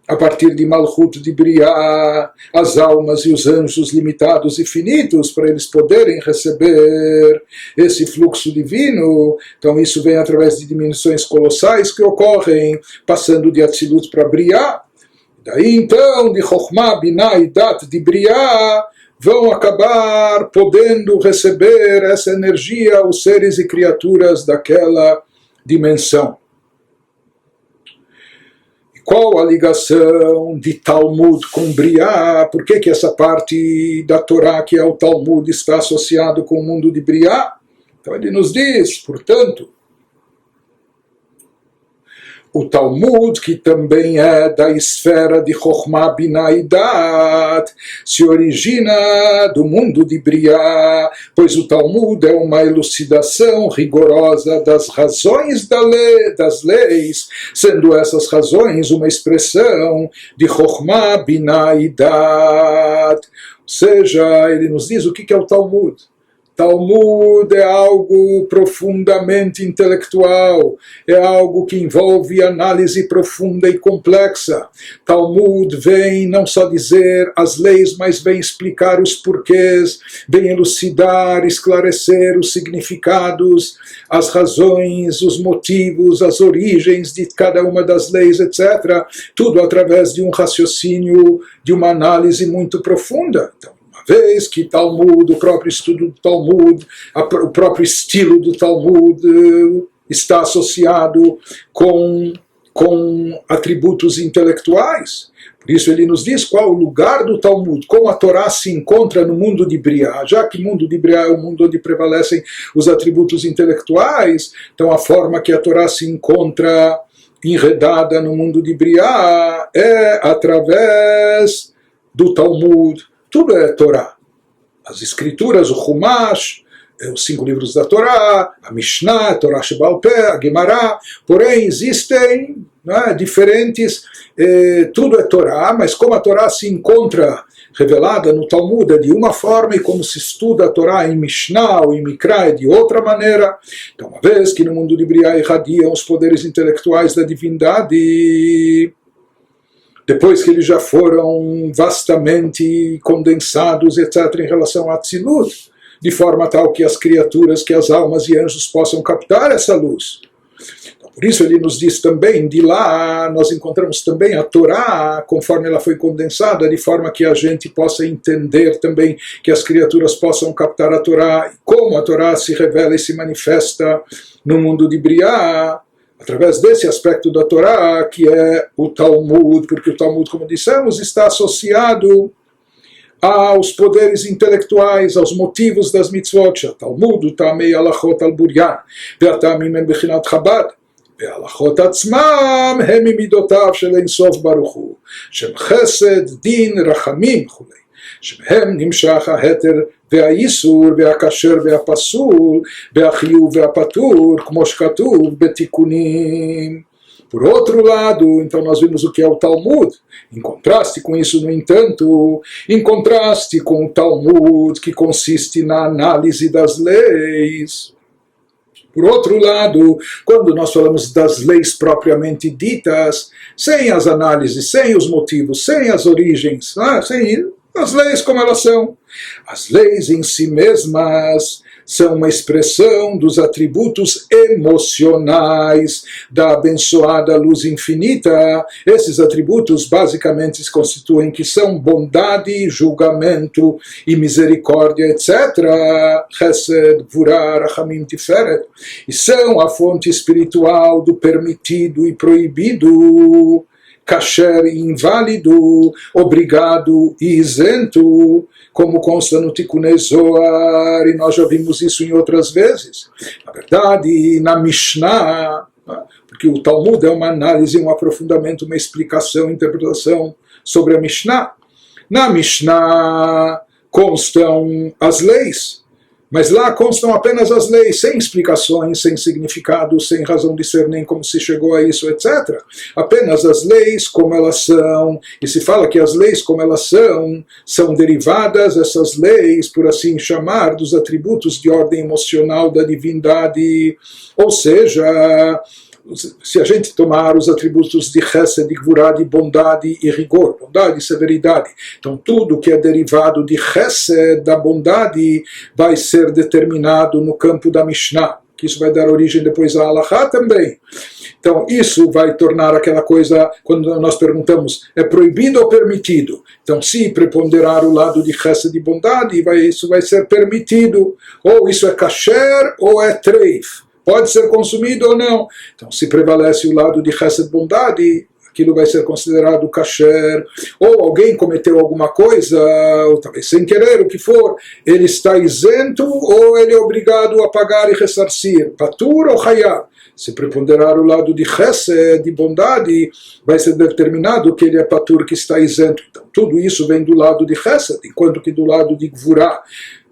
Speaker 1: a partir de Malchut de Briah, as almas e os anjos limitados e finitos, para eles poderem receber esse fluxo divino. Então isso vem através de diminuições colossais que ocorrem, passando de Atzilut para Briah. Daí então, de Chokhmah, Binah e Dat de Briah, vão acabar podendo receber essa energia, os seres e criaturas daquela dimensão. E qual a ligação de Talmud com Briá? Por que essa parte da Torá, que é o Talmud, está associado com o mundo de Briá? Então ele nos diz, portanto, o Talmud, que também é da esfera de Chokhmah, Binah e Dat, se origina do mundo de Briá, pois o Talmud é uma elucidação rigorosa das razões das leis, sendo essas razões uma expressão de Chokhmah, Binah e Dat. Ou seja, ele nos diz o que é o Talmud. Talmud é algo profundamente intelectual, é algo que envolve análise profunda e complexa. Talmud vem não só dizer as leis, mas vem explicar os porquês, vem elucidar, esclarecer os significados, as razões, os motivos, as origens de cada uma das leis, etc. Tudo através de um raciocínio, de uma análise muito profunda. Então, vez que Talmud, o próprio estudo do Talmud, o próprio estilo do Talmud está associado com atributos intelectuais. Por isso ele nos diz qual o lugar do Talmud, como a Torá se encontra no mundo de Briá, já que o mundo de Briá é o mundo onde prevalecem os atributos intelectuais, então a forma que a Torá se encontra enredada no mundo de Briá é através do Talmud. Tudo é Torá. As escrituras, o Chumash, os 5 livros da Torá, a Mishnah, a Torá Shebal Peh, a Gemara, porém existem diferentes, tudo é Torá, mas como a Torá se encontra revelada no Talmud é de uma forma e como se estuda a Torá em Mishnah ou em Mikra é de outra maneira. Então, uma vez que no mundo de Briá irradiam os poderes intelectuais da divindade, depois que eles já foram vastamente condensados, etc., em relação a Atzilut, de forma tal que as criaturas, que as almas e anjos possam captar essa luz. Então, por isso ele nos diz também, de lá nós encontramos também a Torá, conforme ela foi condensada, de forma que a gente possa entender também, que as criaturas possam captar a Torá, como a Torá se revela e se manifesta no mundo de Briá, através desse aspecto da Torá, que é o Talmud, porque o Talmud, como dissemos, está associado aos poderes intelectuais, aos motivos das mitzvot. Talmud, Tamei Alachot al-Buryan, Ve'atamim en Bechinat Chabad, Ve'alachot atzmam, hem midotav shel Ein Sof Baruch Hu, Shem Chesed, Din, Rachamim, chulei. שמהם נמשך ההתר והאיסור והכשר והפסול והחיוב והפטור כמו שכתוב בתיקונים. Por outro lado, então nós vimos o que é o Talmud. Em contraste com isso, no entanto, em contraste com o Talmud, que consiste na análise das leis. Por outro lado, quando nós falamos das leis propriamente ditas, sem as análises, sem os motivos, sem as origens, sem as leis como elas são. As leis em si mesmas são uma expressão dos atributos emocionais da abençoada luz infinita. Esses atributos basicamente se constituem que são bondade, julgamento e misericórdia, etc. Chesed, Gvurah, Rachamim, Tiferet. E são a fonte espiritual do permitido e proibido, kasher e inválido, obrigado e isento, como consta no Tikkunei Zohar, e nós já vimos isso em outras vezes. Na verdade, na Mishnah, porque o Talmud é uma análise, um aprofundamento, uma explicação, interpretação sobre a Mishnah. Na Mishnah constam as leis, mas lá constam apenas as leis, sem explicações, sem significado, sem razão de ser, nem como se chegou a isso, etc. Apenas as leis como elas são, e se fala que as leis como elas são derivadas, essas leis, por assim chamar, dos atributos de ordem emocional da divindade, ou seja, se a gente tomar os atributos de Chesed, de Gvurah, de bondade e rigor, bondade e severidade, então tudo que é derivado de Chesed, da bondade, vai ser determinado no campo da Mishnah. que isso vai dar origem depois à Halachá também. Então isso vai tornar aquela coisa, quando nós perguntamos, é proibido ou permitido? Então se preponderar o lado de chesed de bondade, isso vai ser permitido, ou isso é kasher ou é treif, pode ser consumido ou não. Então se prevalece o lado de chesed bondade, aquilo vai ser considerado kasher, ou alguém cometeu alguma coisa, ou talvez sem querer, o que for, ele está isento ou ele é obrigado a pagar e ressarcir, patur ou hayab. Se preponderar o lado de chesed, de bondade, vai ser determinado que ele é patur, que está isento. Então tudo isso vem do lado de chesed, enquanto que do lado de gvurá,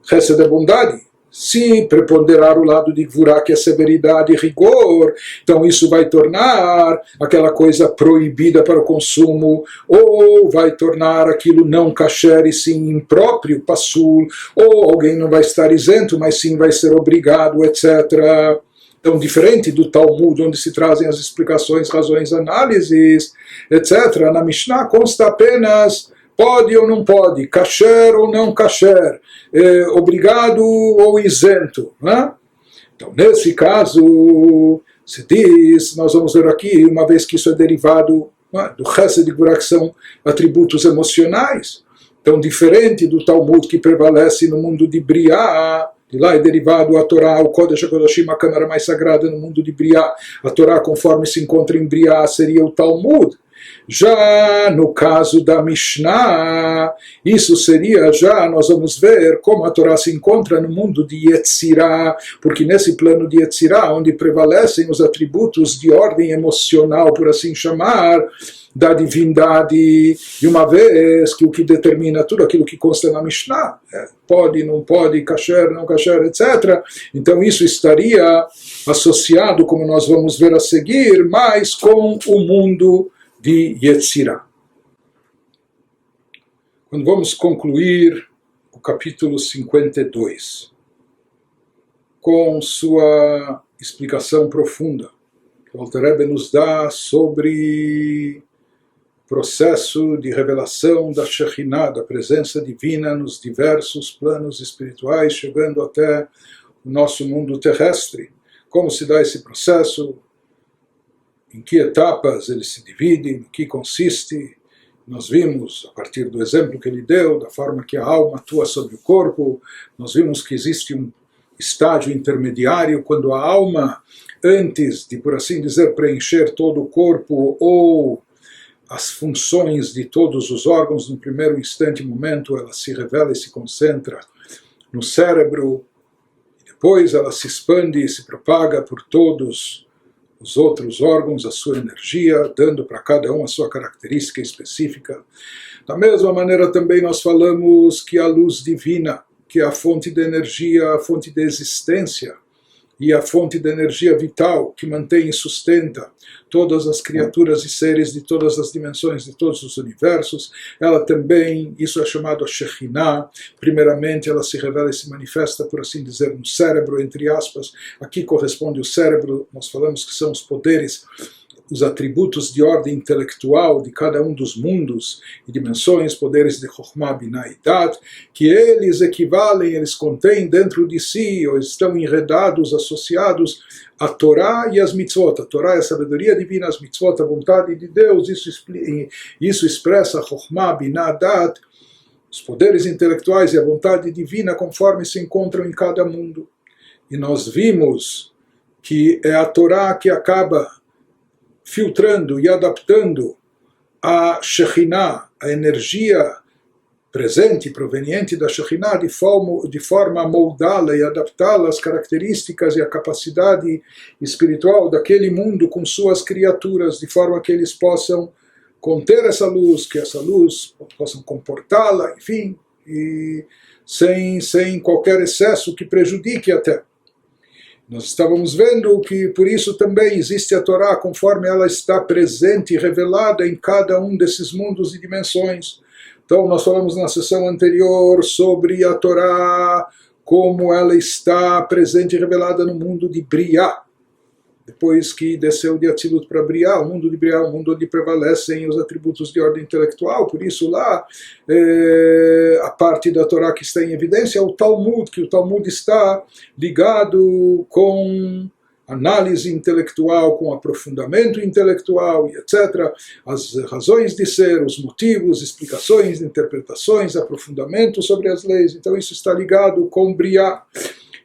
Speaker 1: chesed é bondade. Se preponderar o lado de gvurá, que é severidade e rigor, então isso vai tornar aquela coisa proibida para o consumo, ou vai tornar aquilo não kasher e sim impróprio, passul, ou alguém não vai estar isento, mas sim vai ser obrigado, etc. Então, diferente do Talmud, onde se trazem as explicações, razões, análises, etc., na Mishnah consta apenas pode ou não pode, kasher ou não kasher, obrigado ou isento. Né? Então, nesse caso, se diz, nós vamos ver aqui, uma vez que isso é derivado, né, do chesed e gvurá, que são atributos emocionais. Então, diferente do Talmud que prevalece no mundo de Briá, de lá é derivado a Torá, o Kodesh HaKodashim, a câmara mais sagrada no mundo de Briá. A Torá, conforme se encontra em Briá, seria o Talmud. Já no caso da Mishnah, isso seria já, nós vamos ver como a Torá se encontra no mundo de Yetzirah, porque nesse plano de Yetzirah, onde prevalecem os atributos de ordem emocional, por assim chamar, da divindade, e uma vez que o que determina tudo aquilo que consta na Mishnah, pode, não pode, kasher, não kasher, etc., então isso estaria associado, como nós vamos ver a seguir, mais com o mundo de Yetzirah. Quando vamos concluir o capítulo 52, com sua explicação profunda, que o Alter Rebbe nos dá sobre o processo de revelação da Shekhinah, da presença divina nos diversos planos espirituais, chegando até o nosso mundo terrestre. Como se dá esse processo? Em que etapas ele se divide, em que consiste. Nós vimos, a partir do exemplo que ele deu, da forma que a alma atua sobre o corpo, nós vimos que existe um estágio intermediário, quando a alma, antes de, por assim dizer, preencher todo o corpo, ou as funções de todos os órgãos, no primeiro instante, momento, ela se revela e se concentra no cérebro, e depois ela se expande e se propaga por todos os outros órgãos, a sua energia, dando para cada um a sua característica específica. Da mesma maneira também nós falamos que a luz divina, que é a fonte de energia, a fonte de existência, e a fonte de energia vital que mantém e sustenta todas as criaturas e seres de todas as dimensões, de todos os universos, ela também, isso é chamado a Shekhinah, primeiramente ela se revela e se manifesta, por assim dizer, no cérebro, entre aspas, aqui corresponde o cérebro, nós falamos que são os poderes, os atributos de ordem intelectual de cada um dos mundos e dimensões, poderes de Chokhmah, Binah e Dat, que eles equivalem, eles contêm dentro de si, ou estão enredados, associados à Torá e às mitzvot. A Torá é a sabedoria divina, as mitzvot, a vontade de Deus, isso expressa Chokhmah, Binah, Dat, os poderes intelectuais e a vontade divina conforme se encontram em cada mundo. E nós vimos que é a Torá que acaba filtrando e adaptando a Shekhinah, a energia presente, proveniente da Shekhinah, de forma a moldá-la e adaptá-la às características e à capacidade espiritual daquele mundo com suas criaturas, de forma que eles possam conter essa luz, que essa luz possam comportá-la, enfim, e sem qualquer excesso que prejudique até. Nós estávamos vendo que por isso também existe a Torá conforme ela está presente e revelada em cada um desses mundos e dimensões. Então nós falamos na sessão anterior sobre a Torá, como ela está presente e revelada no mundo de Briá. depois que desceu de Atzilut para Briá, o mundo de Briá, o mundo onde prevalecem os atributos de ordem intelectual. Por isso lá, a parte da Torá que está em evidência é o Talmud, que o Talmud está ligado com análise intelectual, com aprofundamento intelectual, e etc. As razões de ser, os motivos, explicações, interpretações, aprofundamento sobre as leis. Então isso está ligado com Briá.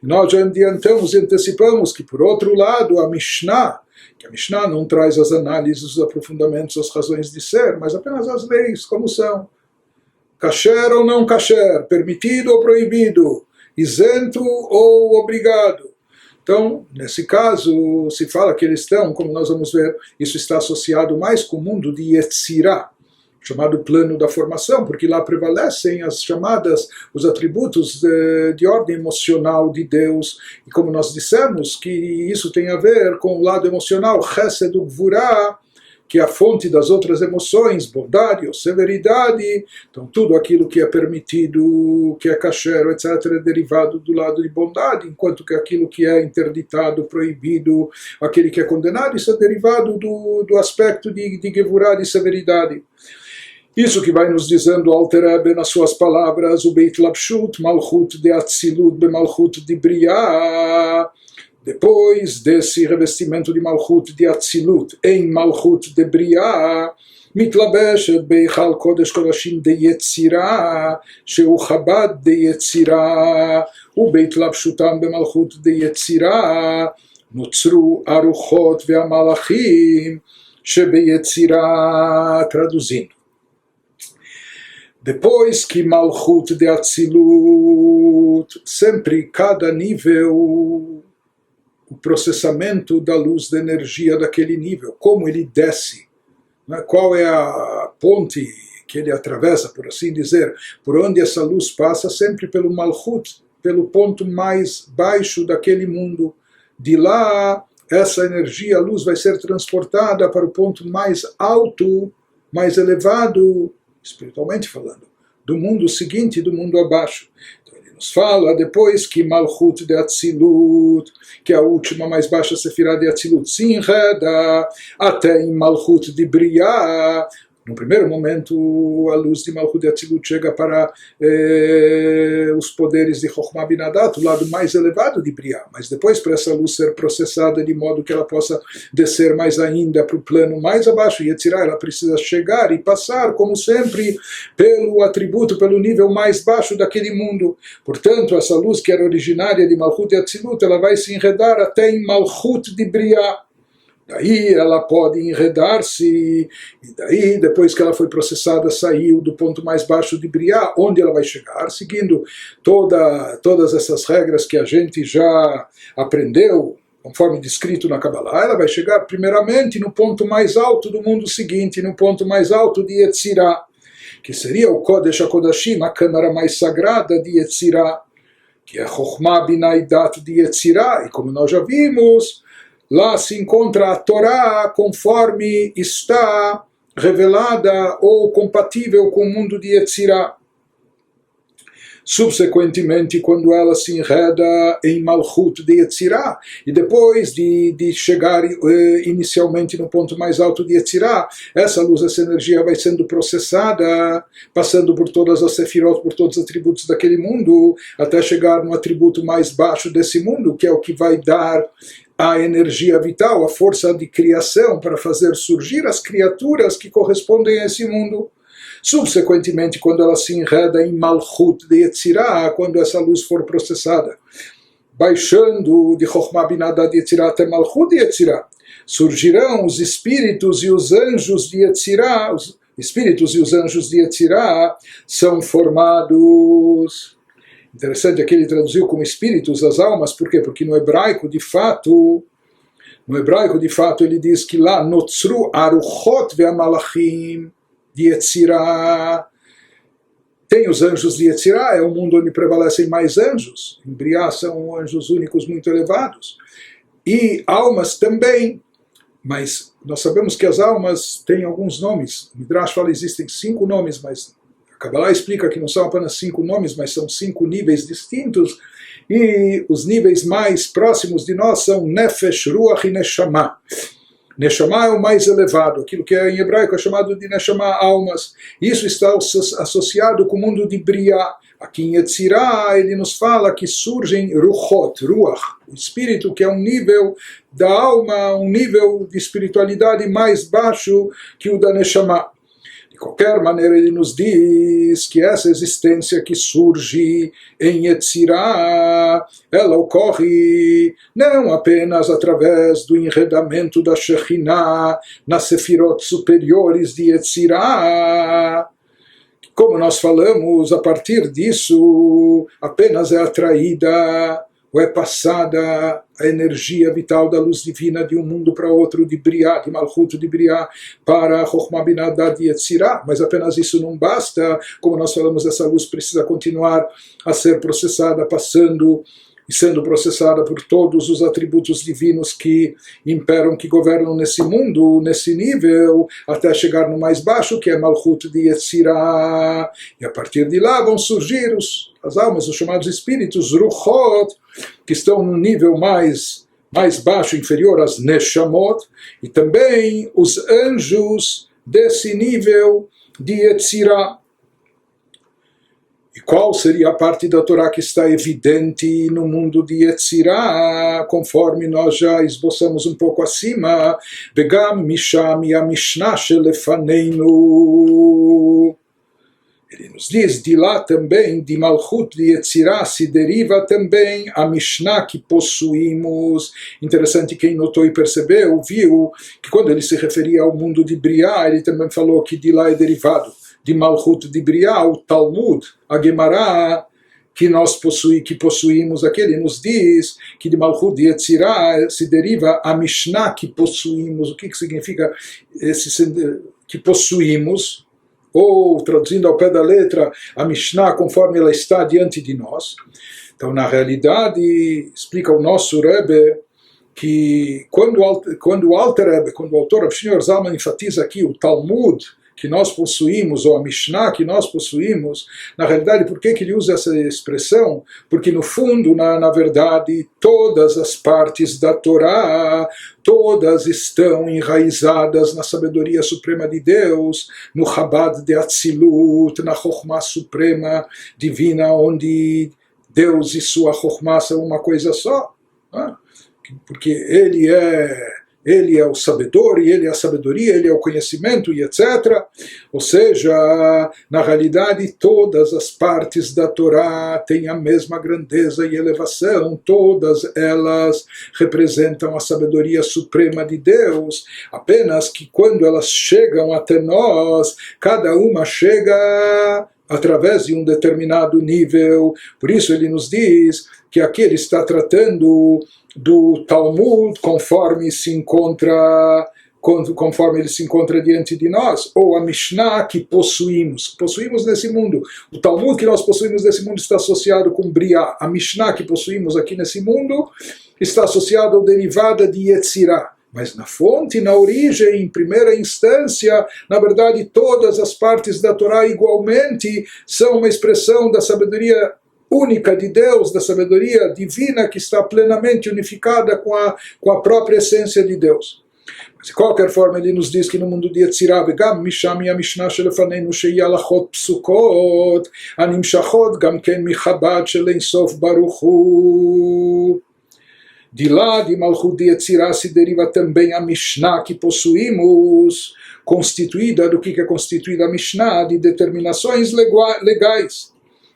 Speaker 1: Nós já adiantamos e antecipamos que, por outro lado, a Mishnah, que a Mishnah não traz as análises, os aprofundamentos, as razões de ser, mas apenas as leis, como são. Kasher ou não kasher, permitido ou proibido, isento ou obrigado. Então, nesse caso, se fala que eles estão, como nós vamos ver, isso está associado mais com o mundo de Yetzirah, chamado plano da formação, porque lá prevalecem as chamadas, os atributos de ordem emocional de Deus, e como nós dissemos, que isso tem a ver com o lado emocional, Chesed Gvurah, que é a fonte das outras emoções, bondade ou severidade. Então tudo aquilo que é permitido, que é kasher, etc., é derivado do lado de bondade, enquanto que aquilo que é interditado, proibido, aquele que é condenado, isso é derivado do aspecto de gevurah, de severidade. Isso que vai nos dizendo o Alter Rebbe nas suas palavras, o Beit Lapshut, Malchut de Atzilut, be Malchut de Briah. Depois desse revestimento de Malchut de Atzilut em Malchut de Briah, מתלבשת בהיכל קודש קודשים דיצירה, שהוא חב"ד דיצירה, ובהתלבשותם במלכות דיצירה, נוצרו הרוחות והמלאכים שביצירה. Traduzindo. Depois que Malchut de Atzilut, sempre cada nível, o processamento da luz, da energia daquele nível, como ele desce, né? Qual é a ponte que ele atravessa, por assim dizer, por onde essa luz passa, sempre pelo Malchut, pelo ponto mais baixo daquele mundo. De lá, essa energia, a luz, vai ser transportada para o ponto mais alto, mais elevado, espiritualmente falando, do mundo seguinte, do mundo abaixo. Fala depois que Malchut de Atzilut, que é a última mais baixa sefirá de Atzilut, se enreda até em Malchut de Briah. No primeiro momento, a luz de Malchut de Atzilut chega para os poderes de Chokhmah Binadat, o lado mais elevado de Briah, mas depois para essa luz ser processada de modo que ela possa descer mais ainda para o plano mais abaixo, Yetzirah, ela precisa chegar e passar, como sempre, pelo atributo, pelo nível mais baixo daquele mundo. Portanto, essa luz que era originária de Malchut de Atzilut, ela vai se enredar até em Malchut de Briah. Daí ela pode enredar-se, e daí, depois que ela foi processada, saiu do ponto mais baixo de Briah, onde ela vai chegar, seguindo todas essas regras que a gente já aprendeu, conforme descrito na Kabbalah, ela vai chegar primeiramente no ponto mais alto do mundo seguinte, no ponto mais alto de Yetzirah, que seria o Kodesh HaKodashim, a câmara mais sagrada de Yetzirah, que é Chokhmah Binah Dat de Yetzirah, e como nós já vimos, lá se encontra a Torá conforme está revelada ou compatível com o mundo de Yetzirah. Subsequentemente, quando ela se enreda em Malchut de Yetzirah, e depois de chegar inicialmente no ponto mais alto de Yetzirah, essa luz, essa energia vai sendo processada, passando por todas as sefirot, por todos os atributos daquele mundo, até chegar no atributo mais baixo desse mundo, que é o que vai dar a energia vital, a força de criação para fazer surgir as criaturas que correspondem a esse mundo. Subsequentemente, quando ela se enreda em Malchut de Yetzirah, quando essa luz for processada, baixando de Chokhmah Binah de Yetzirah até Malchut de Yetzirah, surgirão os espíritos e os anjos de Yetzirah. Os espíritos e os anjos de Yetzirah são formados... Interessante, aqui ele traduziu como espíritos, as almas, por quê? Porque no hebraico, de fato, ele diz que lá, Notzru Aruchot ve'amalachim de Yetzirah, tem os anjos de Yetzirah, é um mundo onde prevalecem mais anjos, em Briah são anjos únicos muito elevados, e almas também, mas nós sabemos que as almas têm alguns nomes, o Midrash fala que existem 5 nomes, mas Kabbalah explica que não são apenas 5 nomes, mas são 5 níveis distintos, e os níveis mais próximos de nós são Nefesh, Ruach e Neshama. Neshama é o mais elevado, aquilo que em hebraico é chamado de Neshama, almas. Isso está associado com o mundo de Briá. Aqui em Yetzirah ele nos fala que surgem Ruchot, Ruach, o espírito, que é um nível da alma, um nível de espiritualidade mais baixo que o da Neshama. De qualquer maneira, ele nos diz que essa existência que surge em Yetzirah, ela ocorre não apenas através do enredamento da Shekhinah nas sefirot superiores de Yetzirah. Como nós falamos, a partir disso apenas é atraída ou é passada a energia vital da luz divina de um mundo para outro, de Briá, de Malchut, de Briá, para Chokhmah Binah Daat de Yetzirah, mas apenas isso não basta. Como nós falamos, essa luz precisa continuar a ser processada, passando e sendo processada por todos os atributos divinos que imperam, que governam nesse mundo, nesse nível, até chegar no mais baixo, que é Malchut de Yetzirah. E a partir de lá vão surgir as almas, os chamados espíritos, Ruchot, que estão num nível mais baixo, inferior às Neshamot, e também os anjos desse nível de Yetzirah. E qual seria a parte da Torá que está evidente no mundo de Yetzirah, conforme nós já esboçamos um pouco acima? Vegam misham yamishna shelefaneinu. Ele nos diz, de lá também, de Malchut de Yetzirah, se deriva também a Mishnah que possuímos. Interessante, quem notou e percebeu, viu que quando ele se referia ao mundo de Briá, ele também falou que de lá é derivado de Malchut de Briá, o Talmud, a Gemara, que possuímos aqui. Ele nos diz que de Malchut de Yetzirah se deriva a Mishnah que possuímos. O que significa que possuímos? Ou, traduzindo ao pé da letra, a Mishnah conforme ela está diante de nós. Então, na realidade, explica o nosso Rebbe que quando o Alter Rebbe, quando o autor Rav Shneur Zalman enfatiza aqui o Talmud que nós possuímos, ou a Mishnah que nós possuímos, na realidade, por que ele usa essa expressão? Porque no fundo, na verdade, todas as partes da Torá, todas estão enraizadas na sabedoria suprema de Deus, no Chabad de Atzilut, na Chokhmah suprema divina, onde Deus e sua Chokhmah são uma coisa só, né? Porque Ele é o sabedor, e Ele é a sabedoria, Ele é o conhecimento, e etc. Ou seja, na realidade, todas as partes da Torá têm a mesma grandeza e elevação, todas elas representam a sabedoria suprema de Deus, apenas que quando elas chegam até nós, cada uma chega através de um determinado nível. Por isso ele nos diz que aqui ele está tratando do Talmud conforme ele se encontra diante de nós, ou a Mishnah que possuímos nesse mundo. O Talmud que nós possuímos nesse mundo está associado com Briá. A Mishnah que possuímos aqui nesse mundo está associada ou derivada de Yetzirah. Mas na fonte, na origem, em primeira instância, na verdade, todas as partes da Torá igualmente são uma expressão da sabedoria única de Deus, da sabedoria divina que está plenamente unificada com a própria essência de Deus. Mas de qualquer forma ele nos diz que no mundo de Yetzirah, vegam misham yamishna shelefaneinu shehi alachot psukot animshachot gam ken michabad shel Ein Sof Baruch Hu. De lá, de Malchut de Yetzirah, se deriva também a Mishnah que possuímos, constituída do que é constituída a Mishnah, de determinações legais,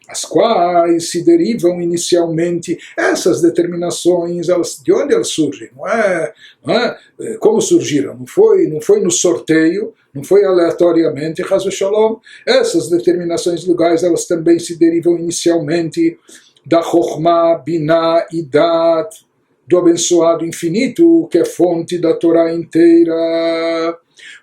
Speaker 1: as quais se derivam inicialmente. Essas determinações, de onde elas surgem? Não é como surgiram? Não foi no sorteio, não foi aleatoriamente, Chas v'Shalom. Essas determinações legais, elas também se derivam inicialmente da Chokhmah, Binah e Daat, do abençoado infinito, que é fonte da Torá inteira.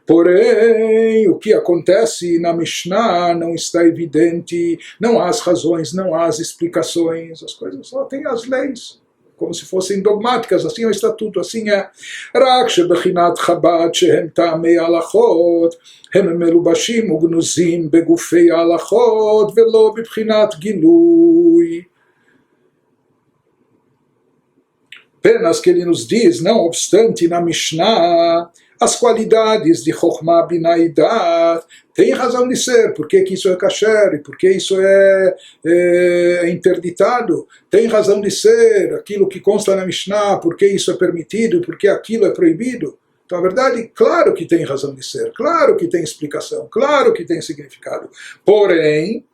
Speaker 1: Porém, o que acontece na Mishnah não está evidente, não há as razões, não há as explicações, as coisas só têm as leis, como se fossem dogmáticas, assim é o estatuto, assim é. Rak shebechinat Chabad shehem ta'amei halachot, הם מלובשים וגנוזים בגופי ההלכות ולא בבחינת גילוי. Apenas que ele nos diz, não obstante, na Mishnah, as qualidades de Chokhmah, Binah e Dat tem razão de ser. Por que isso é kasher? Por que isso é interditado? Tem razão de ser aquilo que consta na Mishnah. Por que isso é permitido? Por que aquilo é proibido? Então, a verdade, claro que tem razão de ser. Claro que tem explicação. Claro que tem significado. Porém,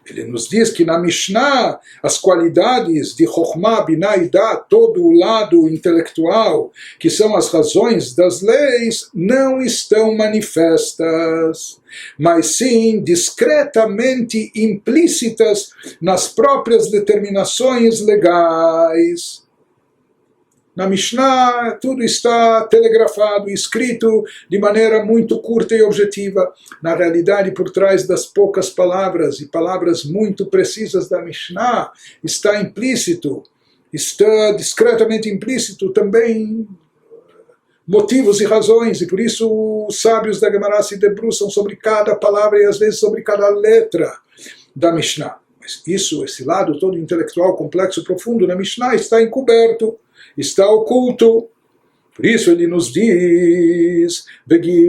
Speaker 1: ele nos diz que na Mishnah as qualidades de Chokhmah, Binah e Dat, todo o lado intelectual, que são as razões das leis, não estão manifestas, mas sim discretamente implícitas nas próprias determinações legais. Na Mishnah tudo está telegrafado e escrito de maneira muito curta e objetiva. Na realidade, por trás das poucas palavras e palavras muito precisas da Mishnah, está implícito, está discretamente implícito também motivos e razões, e por isso os sábios da Gemara se debruçam sobre cada palavra e às vezes sobre cada letra da Mishnah. Mas isso, esse lado todo intelectual, complexo, profundo na Mishnah está encoberto, está oculto. Por isso ele nos diz,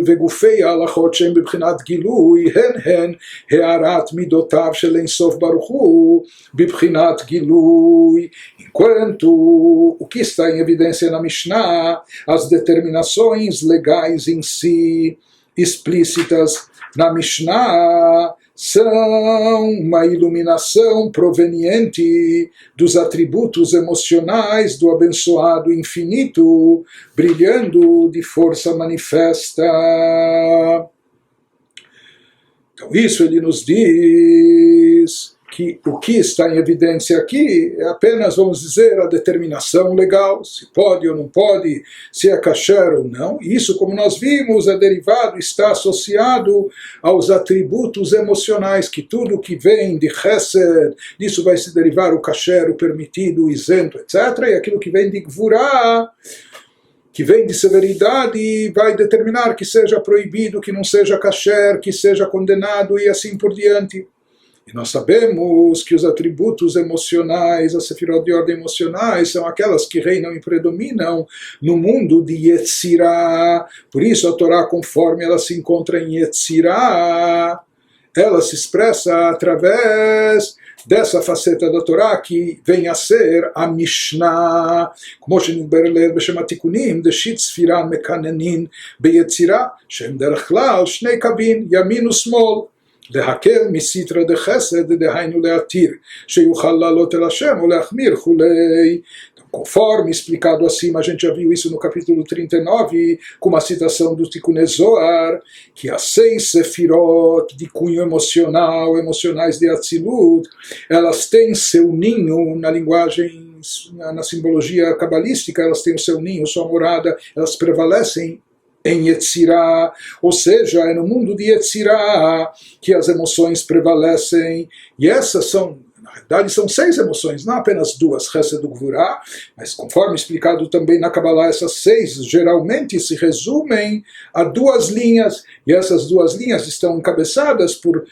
Speaker 1: וגופי ההלכות שהם בבחינת גילוי, הן הערת מידותיו של אין סוף ברוך הוא, בבחינת גילוי. Enquanto o que está em evidência na Mishnah, as determinações legais em si, explícitas na Mishnah, são uma iluminação proveniente dos atributos emocionais do abençoado infinito, brilhando de força manifesta. Então isso ele nos diz que o que está em evidência aqui é apenas, vamos dizer, a determinação legal, se pode ou não pode, se é kasher ou não. Isso, como nós vimos, é derivado, está associado aos atributos emocionais, que tudo que vem de chesed, disso vai se derivar o kasher, o permitido, o isento, etc. E aquilo que vem de gvurah, que vem de severidade, vai determinar que seja proibido, que não seja kasher, que seja condenado e assim por diante. E nós sabemos que os atributos emocionais, as sefirot de ordem emocionais, são aquelas que reinam e predominam no mundo de Yetzirah. Por isso a Torá, conforme ela se encontra em Yetzirah, ela se expressa através dessa faceta da Torá que vem a ser a Mishnah. כמו שנתברר בשם התיקונים, דשית ספירה מקננין ביצירה, שהם דרך כלל שני קווים, ימין ושמאל. להקל מסיטרא דחסד, דהיינו להתיר, שיוכל לעלות אל השם ou להחמיר וכולי. Conforme explicado acima, a gente já viu isso no capítulo 39, com uma citação do Tikkun Zohar, que as 6 sefirot de cunho emocional, emocionais de Atzilut, elas têm seu ninho na linguagem, na simbologia cabalística, elas têm o seu ninho, sua morada, elas prevalecem em Yetzirah, ou seja, é no mundo de Yetzirah que as emoções prevalecem, e essas são, na verdade, são 6 emoções, não apenas 2, Chesed e Gvurah, mas conforme explicado também na Kabbalah, essas 6 geralmente se resumem a 2 linhas, e essas 2 linhas estão encabeçadas por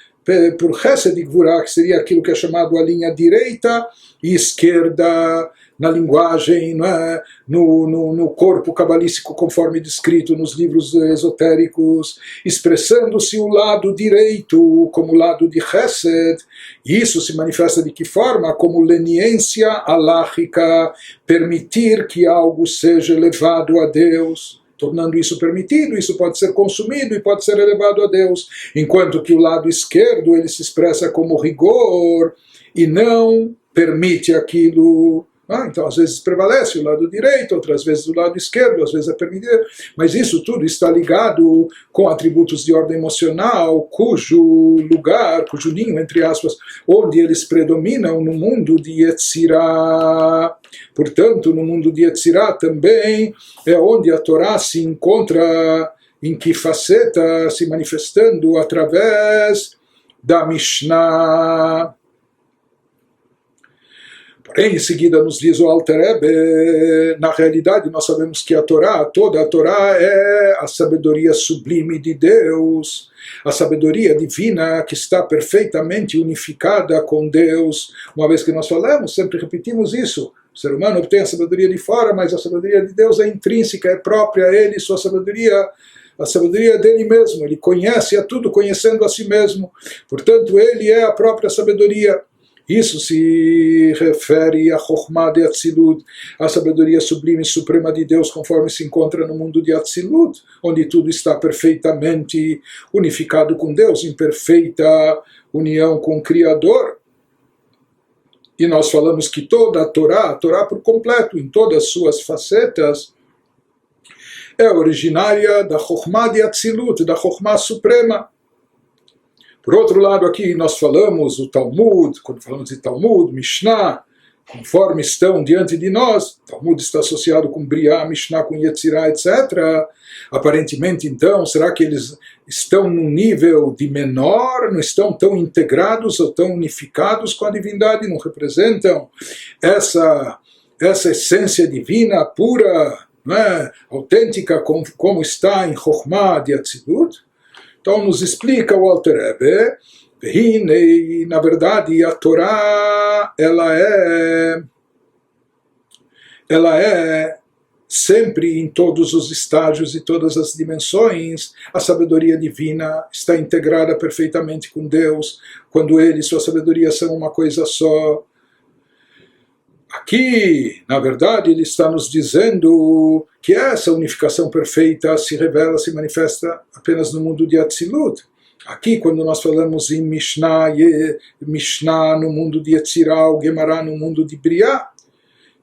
Speaker 1: Chesed e Gvurah, que seria aquilo que é chamado a linha direita e esquerda, na linguagem, não é? no corpo cabalístico, conforme descrito nos livros esotéricos, expressando-se o lado direito como o lado de Chesed. Isso se manifesta de que forma? Como leniência aláhica, permitir que algo seja elevado a Deus. Tornando isso permitido, isso pode ser consumido e pode ser elevado a Deus. Enquanto que o lado esquerdo ele se expressa como rigor e não permite aquilo. Então, às vezes prevalece o lado direito, outras vezes o lado esquerdo, às vezes é permitido, mas isso tudo está ligado com atributos de ordem emocional, cujo lugar, cujo ninho, entre aspas, onde eles predominam no mundo de Yetzirah. Portanto, no mundo de Yetzirah também é onde a Torá se encontra, em que faceta, se manifestando através da Mishnah. Porém, em seguida nos diz o Alter Rebbe, na realidade nós sabemos que a Torá, toda a Torá é a sabedoria sublime de Deus, a sabedoria divina que está perfeitamente unificada com Deus. Uma vez que nós falamos, sempre repetimos isso, O ser humano obtém a sabedoria de fora, mas a sabedoria de Deus é intrínseca, é própria a ele, sua sabedoria, a sabedoria dele mesmo. Ele conhece a tudo conhecendo a si mesmo. Portanto, ele é a própria sabedoria. Isso se refere a Chokhmah de Atzilut, a sabedoria sublime e suprema de Deus, conforme se encontra no mundo de Atzilut, onde tudo está perfeitamente unificado com Deus, em perfeita união com o Criador. E nós falamos que toda a Torá por completo, em todas as suas facetas, é originária da Chokhmah de Atzilut, da Chokhmah suprema. Por outro lado, aqui nós falamos o Talmud, quando falamos de Talmud, Mishnah, conforme estão diante de nós, Talmud está associado com Briah, Mishnah com Yetzirah, etc. Aparentemente, então, será que eles estão num nível de menor, não estão tão integrados ou tão unificados com a divindade, não representam essa essência divina pura, não é? Autêntica, como está em Chokhmah de Atzilut? Então nos explica o Alter Rebbe, e na verdade a Torá ela é sempre em todos os estágios e todas as dimensões. A sabedoria divina está integrada perfeitamente com Deus, quando ele e sua sabedoria são uma coisa só. Aqui, na verdade, ele está nos dizendo que essa unificação perfeita se revela, se manifesta apenas no mundo de Atzilut. Aqui, quando nós falamos em Mishnah no mundo de Yetzirah, o Gemara no mundo de Briah,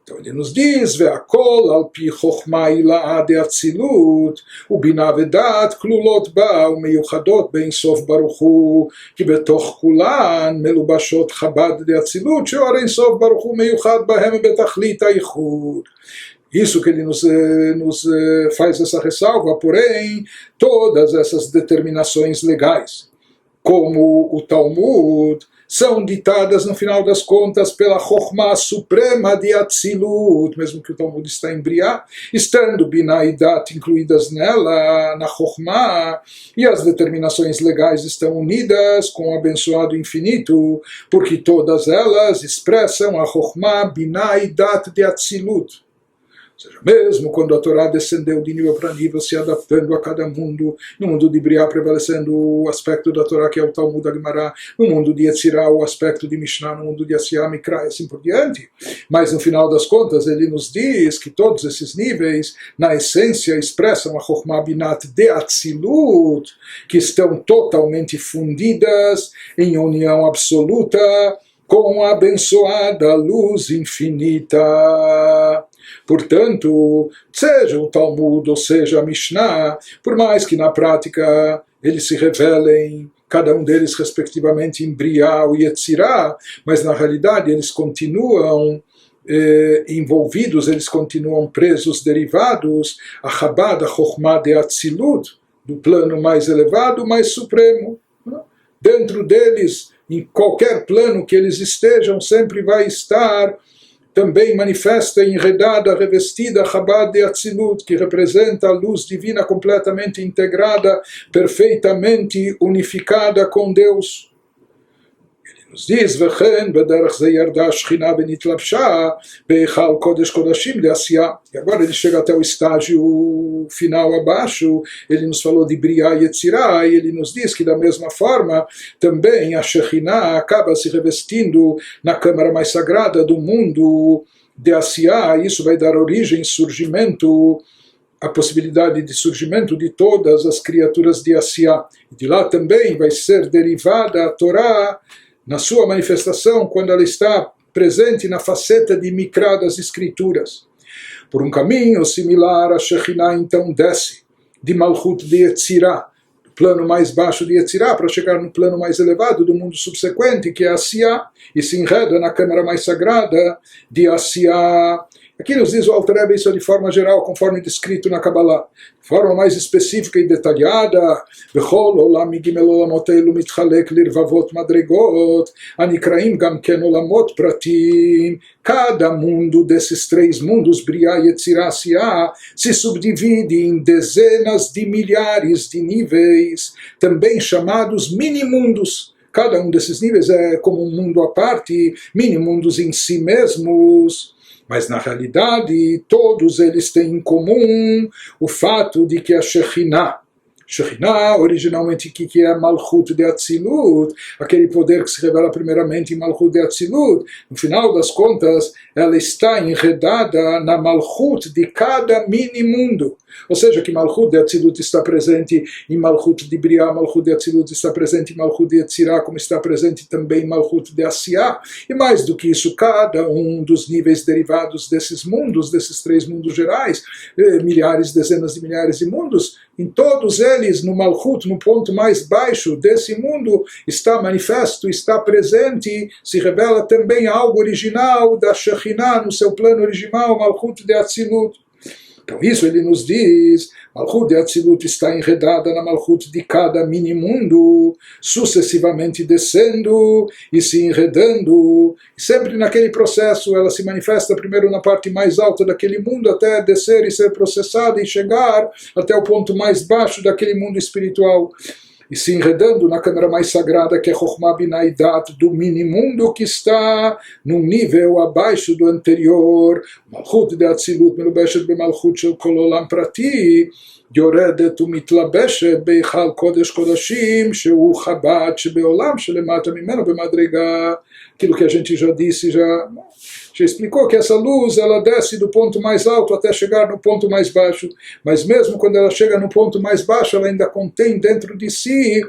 Speaker 1: então ele nos diz, Ve'akol al pi chokhmah ila'ah de Atzilut, ubina vedat klulot ba umeyuchadot bein sof baruch hu, ki betoch kulan melubashot chabad de Atzilut, sheor ein sof baruch hu meyuchad bahem betachlit haichud. Isso que ele nos faz essa ressalva, porém, todas essas determinações legais, como o Talmud, são ditadas, no final das contas, pela Chokhmah suprema de Atzilut, mesmo que o Talmud está em Briah, estando Binah e Dat incluídas nela, na Chokhmah, e as determinações legais estão unidas com o abençoado infinito, porque todas elas expressam a Chokhmah, Binah e Dat de Atzilut. Ou seja, mesmo quando a Torá descendeu de nível para nível, se adaptando a cada mundo, no mundo de Briah prevalecendo o aspecto da Torá, que é o Talmud da Gemara, no mundo de Yetzirah o aspecto de Mishnah, no mundo de Asiyah, Mikra, e assim por diante. Mas no final das contas ele nos diz que todos esses níveis, na essência, expressam a Chokhmah Binat de Atzilut, que estão totalmente fundidas em união absoluta com a abençoada luz infinita. Portanto, seja o Talmud ou seja a Mishnah, por mais que na prática eles se revelem, cada um deles respectivamente em Briah ou Yetzirah, mas na realidade eles continuam envolvidos, eles continuam presos, derivados a Chabad, a Chokhmah de Atzilut, do plano mais elevado, mais supremo. Dentro deles, em qualquer plano que eles estejam, sempre vai estar também manifesta, enredada, revestida, Chabad de Atzilut, que representa a luz divina completamente integrada, perfeitamente unificada com Deus. Ele nos diz, Vechen, bederach ze yarda Shechina venitlabsha, beichal kodesh kodashim de Asiyah. E agora ele chega até o estágio final abaixo, ele nos falou de Briah e Yetzirah, e ele nos diz que da mesma forma, também a Shekhinah acaba se revestindo na câmara mais sagrada do mundo de Asiyah, e isso vai dar origem, surgimento, a possibilidade de surgimento de todas as criaturas de Asiyah. E de lá também vai ser derivada a Torá, na sua manifestação, quando ela está presente na faceta de Mikra das Escrituras. Por um caminho similar, a Shekhinah então desce de Malchut de Yetzirah, do plano mais baixo de Yetzirah, para chegar no plano mais elevado do mundo subsequente, que é Asiyah, e se enreda na câmara mais sagrada de Asiyah. Aqui nos diz o Alter Rebbe isso de forma geral, conforme descrito na Kabbalah. De forma mais específica e detalhada, Bechol olam migimel olamot elu mitchalek lirvavot madregot, anikraim gam ken olamot pratim. Cada mundo desses três mundos, Briah, Yetzirah, Asiyah, se subdivide em dezenas de milhares de níveis, também chamados mini-mundos. Cada um desses níveis é como um mundo à parte, mini-mundos em si mesmos. Mas na realidade, todos eles têm em comum o fato de que a Shekhinah, originalmente, que é Malchut de Atzilut, aquele poder que se revela primeiramente em Malchut de Atzilut, no final das contas, ela está enredada na Malchut de cada mini-mundo. Ou seja, que Malchut de Atzilut está presente em Malchut de Briah, Malchut de Atzilut está presente em Malchut de Yetzirah, como está presente também em Malchut de Asiá. E mais do que isso, cada um dos níveis derivados desses mundos, desses três mundos gerais, milhares, dezenas de milhares de mundos, em todos eles, no Malchut, no ponto mais baixo desse mundo, está manifesto, está presente, se revela também algo original da Shekhinah, no seu plano original, Malchut de Atzilut. Então isso ele nos diz, Malchut de Atzilut está enredada na Malchut de cada mini-mundo, sucessivamente descendo e se enredando, e sempre naquele processo ela se manifesta primeiro na parte mais alta daquele mundo, até descer e ser processada e chegar até o ponto mais baixo daquele mundo espiritual. E se enredando na câmara mais sagrada, que é Chokhmah Binah e Dat, do mini-mundo que está num nível abaixo do anterior, Malchut de Atzilut, Melubeshet Bemalchut Shel Kol Olam Prati, יורדת ומתלבשת בהיכל קודש קודשים שהוא חב"ד שבעולם שלמטה ממנו במדרגה, aquilo que a gente já disse, já explicou que essa luz ela desce do ponto mais alto até chegar no ponto mais baixo, mas mesmo quando ela chega no ponto mais baixo ela ainda contém dentro de si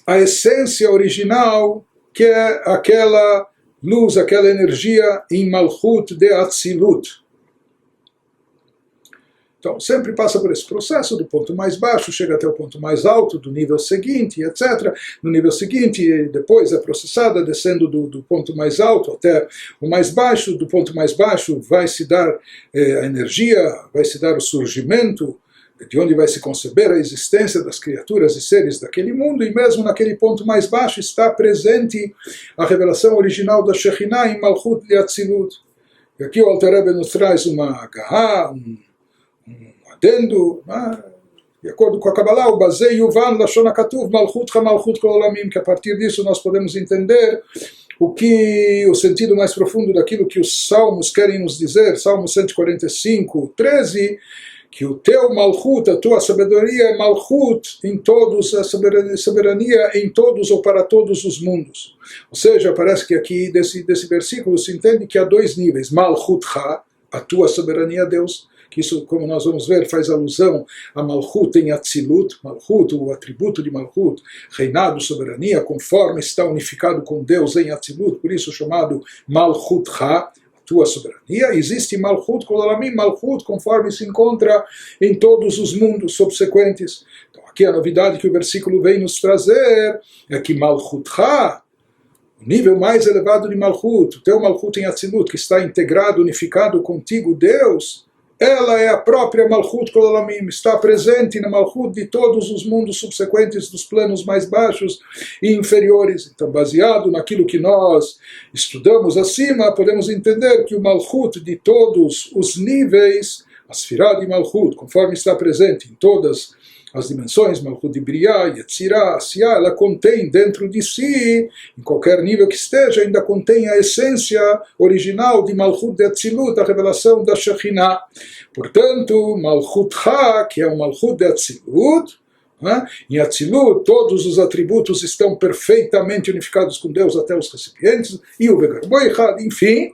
Speaker 1: a essência original, que é aquela luz, aquela energia em Malchut de Atzilut. Então, sempre passa por esse processo, do ponto mais baixo, chega até o ponto mais alto, do nível seguinte, etc. No nível seguinte, depois é processada, descendo do ponto mais alto até o mais baixo. Do ponto mais baixo vai se dar a energia, vai se dar o surgimento, de onde vai se conceber a existência das criaturas e seres daquele mundo, e mesmo naquele ponto mais baixo está presente a revelação original da Shekhinah em Malchut de Atzilut. E aqui o Alter Rebbe nos traz uma agarra, adendo, de acordo com a Kabbalah, o Bazei Yuvan Lashon HaKatuv Malchut HaMalchut Kol Olamim, que a partir disso nós podemos entender o sentido mais profundo daquilo que os Salmos querem nos dizer, Salmo 145, 13, que o teu Malchut, a tua sabedoria é Malchut em todos, a soberania em todos ou para todos os mundos. Ou seja, parece que aqui desse versículo se entende que há dois níveis, Malchutcha, a tua soberania, Deus, que isso, como nós vamos ver, faz alusão a Malchut em Atzilut, Malchut, o atributo de Malchut, reinado, soberania, conforme está unificado com Deus em Atzilut, por isso chamado Malchutcha, a tua soberania. Existe Malchut Kol Olamim, Malchut, conforme se encontra em todos os mundos subsequentes. Então aqui a novidade que o versículo vem nos trazer é que Malchutcha, o nível mais elevado de Malchut, o teu Malchut em Atzilut, que está integrado, unificado contigo, Deus, ela é a própria Malchut Kol Olamim, está presente na Malchut de todos os mundos subsequentes, dos planos mais baixos e inferiores. Então, baseado naquilo que nós estudamos acima, podemos entender que o Malchut de todos os níveis, a Sfirah de Malchut, conforme está presente em todas as dimensões, Malchut de Briah, Yetzirah, Asiá, ela contém dentro de si, em qualquer nível que esteja, ainda contém a essência original de Malchut de Atzilut, a revelação da Shekhinah. Portanto, Malchutcha, que é o Malchut de Atzilut, em Atzilut todos os atributos estão perfeitamente unificados com Deus, até os recipientes, e o Vegarboichad, enfim,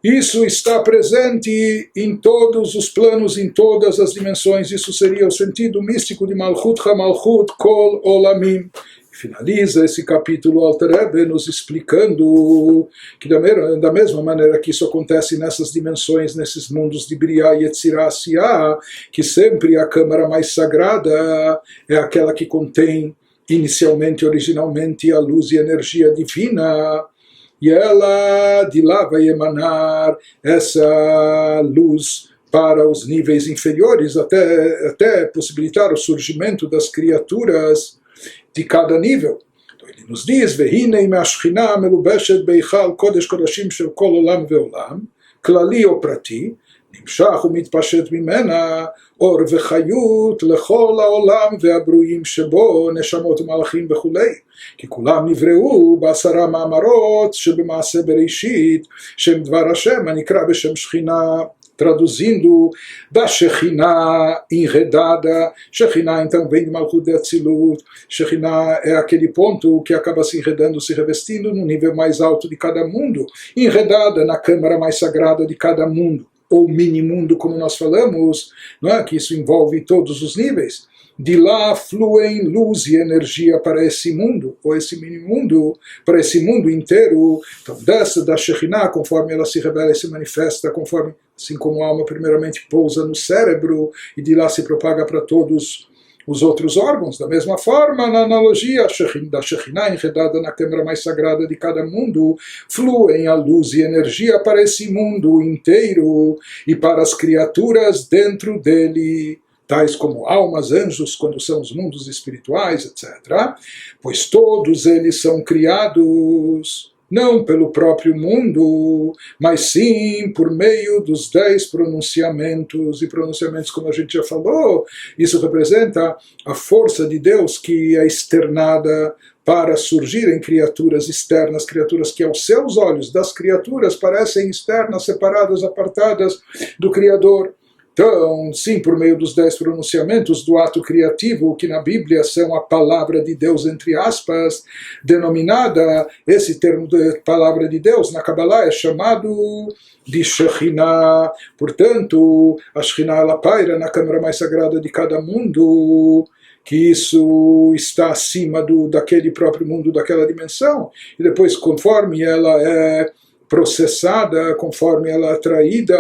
Speaker 1: isso está presente em todos os planos, em todas as dimensões. Isso seria o sentido místico de Malchut HaMalchut Kol Olamim. Finaliza esse capítulo Alter Rebbe nos explicando que da mesma maneira que isso acontece nessas dimensões, nesses mundos de Briah, Yetzirah, Asiá, que sempre a câmara mais sagrada é aquela que contém inicialmente, originalmente, a luz e a energia divina, e ela de lá vai emanar essa luz para os níveis inferiores, até possibilitar o surgimento das criaturas de cada nível. Então ele nos diz, Vehinei me'ashchinah melubeshet beichal kodesh kodashim shel kol olam ve'olam, klali ou prati, נמשך ומתפשט ממנה אור וחיות לכל העולם והברואים שבו, נשמות ומלאכים וכולי. כי כולם נבראו ב10 מאמרות שבמעשה בראשית, שם דבר השם הנקרא בשם שכינה. Traduzindo, da Shekhinah enredada. Shekhinah então vem de Malchut de Atzilut. Shekhinah é aquele ponto que acaba se enredando, se revestindo no nível mais alto de cada mundo, enredada na câmara mais sagrada de cada mundo, ou mini-mundo, como nós falamos, não é? Que isso envolve todos os níveis. De lá fluem luz e energia para esse mundo, ou esse mini-mundo, para esse mundo inteiro. Então, dessa da Shekhinah, conforme ela se revela e se manifesta, conforme, assim como a alma primeiramente pousa no cérebro, e de lá se propaga para todos os outros órgãos. Da mesma forma, na analogia da Shekhinah enredada na câmara mais sagrada de cada mundo, fluem a luz e energia para esse mundo inteiro e para as criaturas dentro dele, tais como almas, anjos, quando são os mundos espirituais, etc. Pois todos eles são criados não pelo próprio mundo, mas sim por meio dos 10 pronunciamentos. E pronunciamentos, como a gente já falou, isso representa a força de Deus que é externada para surgir em criaturas externas, criaturas que aos seus olhos das criaturas parecem externas, separadas, apartadas do Criador. Então, sim, por meio dos 10 pronunciamentos do ato criativo, que na Bíblia são a palavra de Deus, entre aspas, denominada, esse termo de palavra de Deus, na Kabbalah é chamado de Shekhinah. Portanto, a Shekhinah ela paira na câmara mais sagrada de cada mundo, que isso está acima daquele próprio mundo, daquela dimensão, e depois, conforme ela é processada, conforme ela é atraída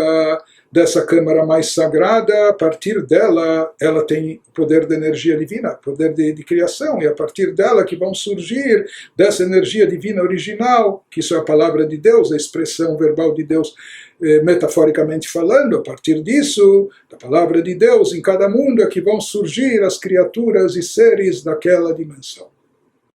Speaker 1: dessa câmara mais sagrada, a partir dela, ela tem poder de energia divina, poder de criação, e a partir dela que vão surgir dessa energia divina original, que isso é a palavra de Deus, a expressão verbal de Deus, metaforicamente falando. A partir disso, da palavra de Deus em cada mundo, é que vão surgir as criaturas e seres daquela dimensão.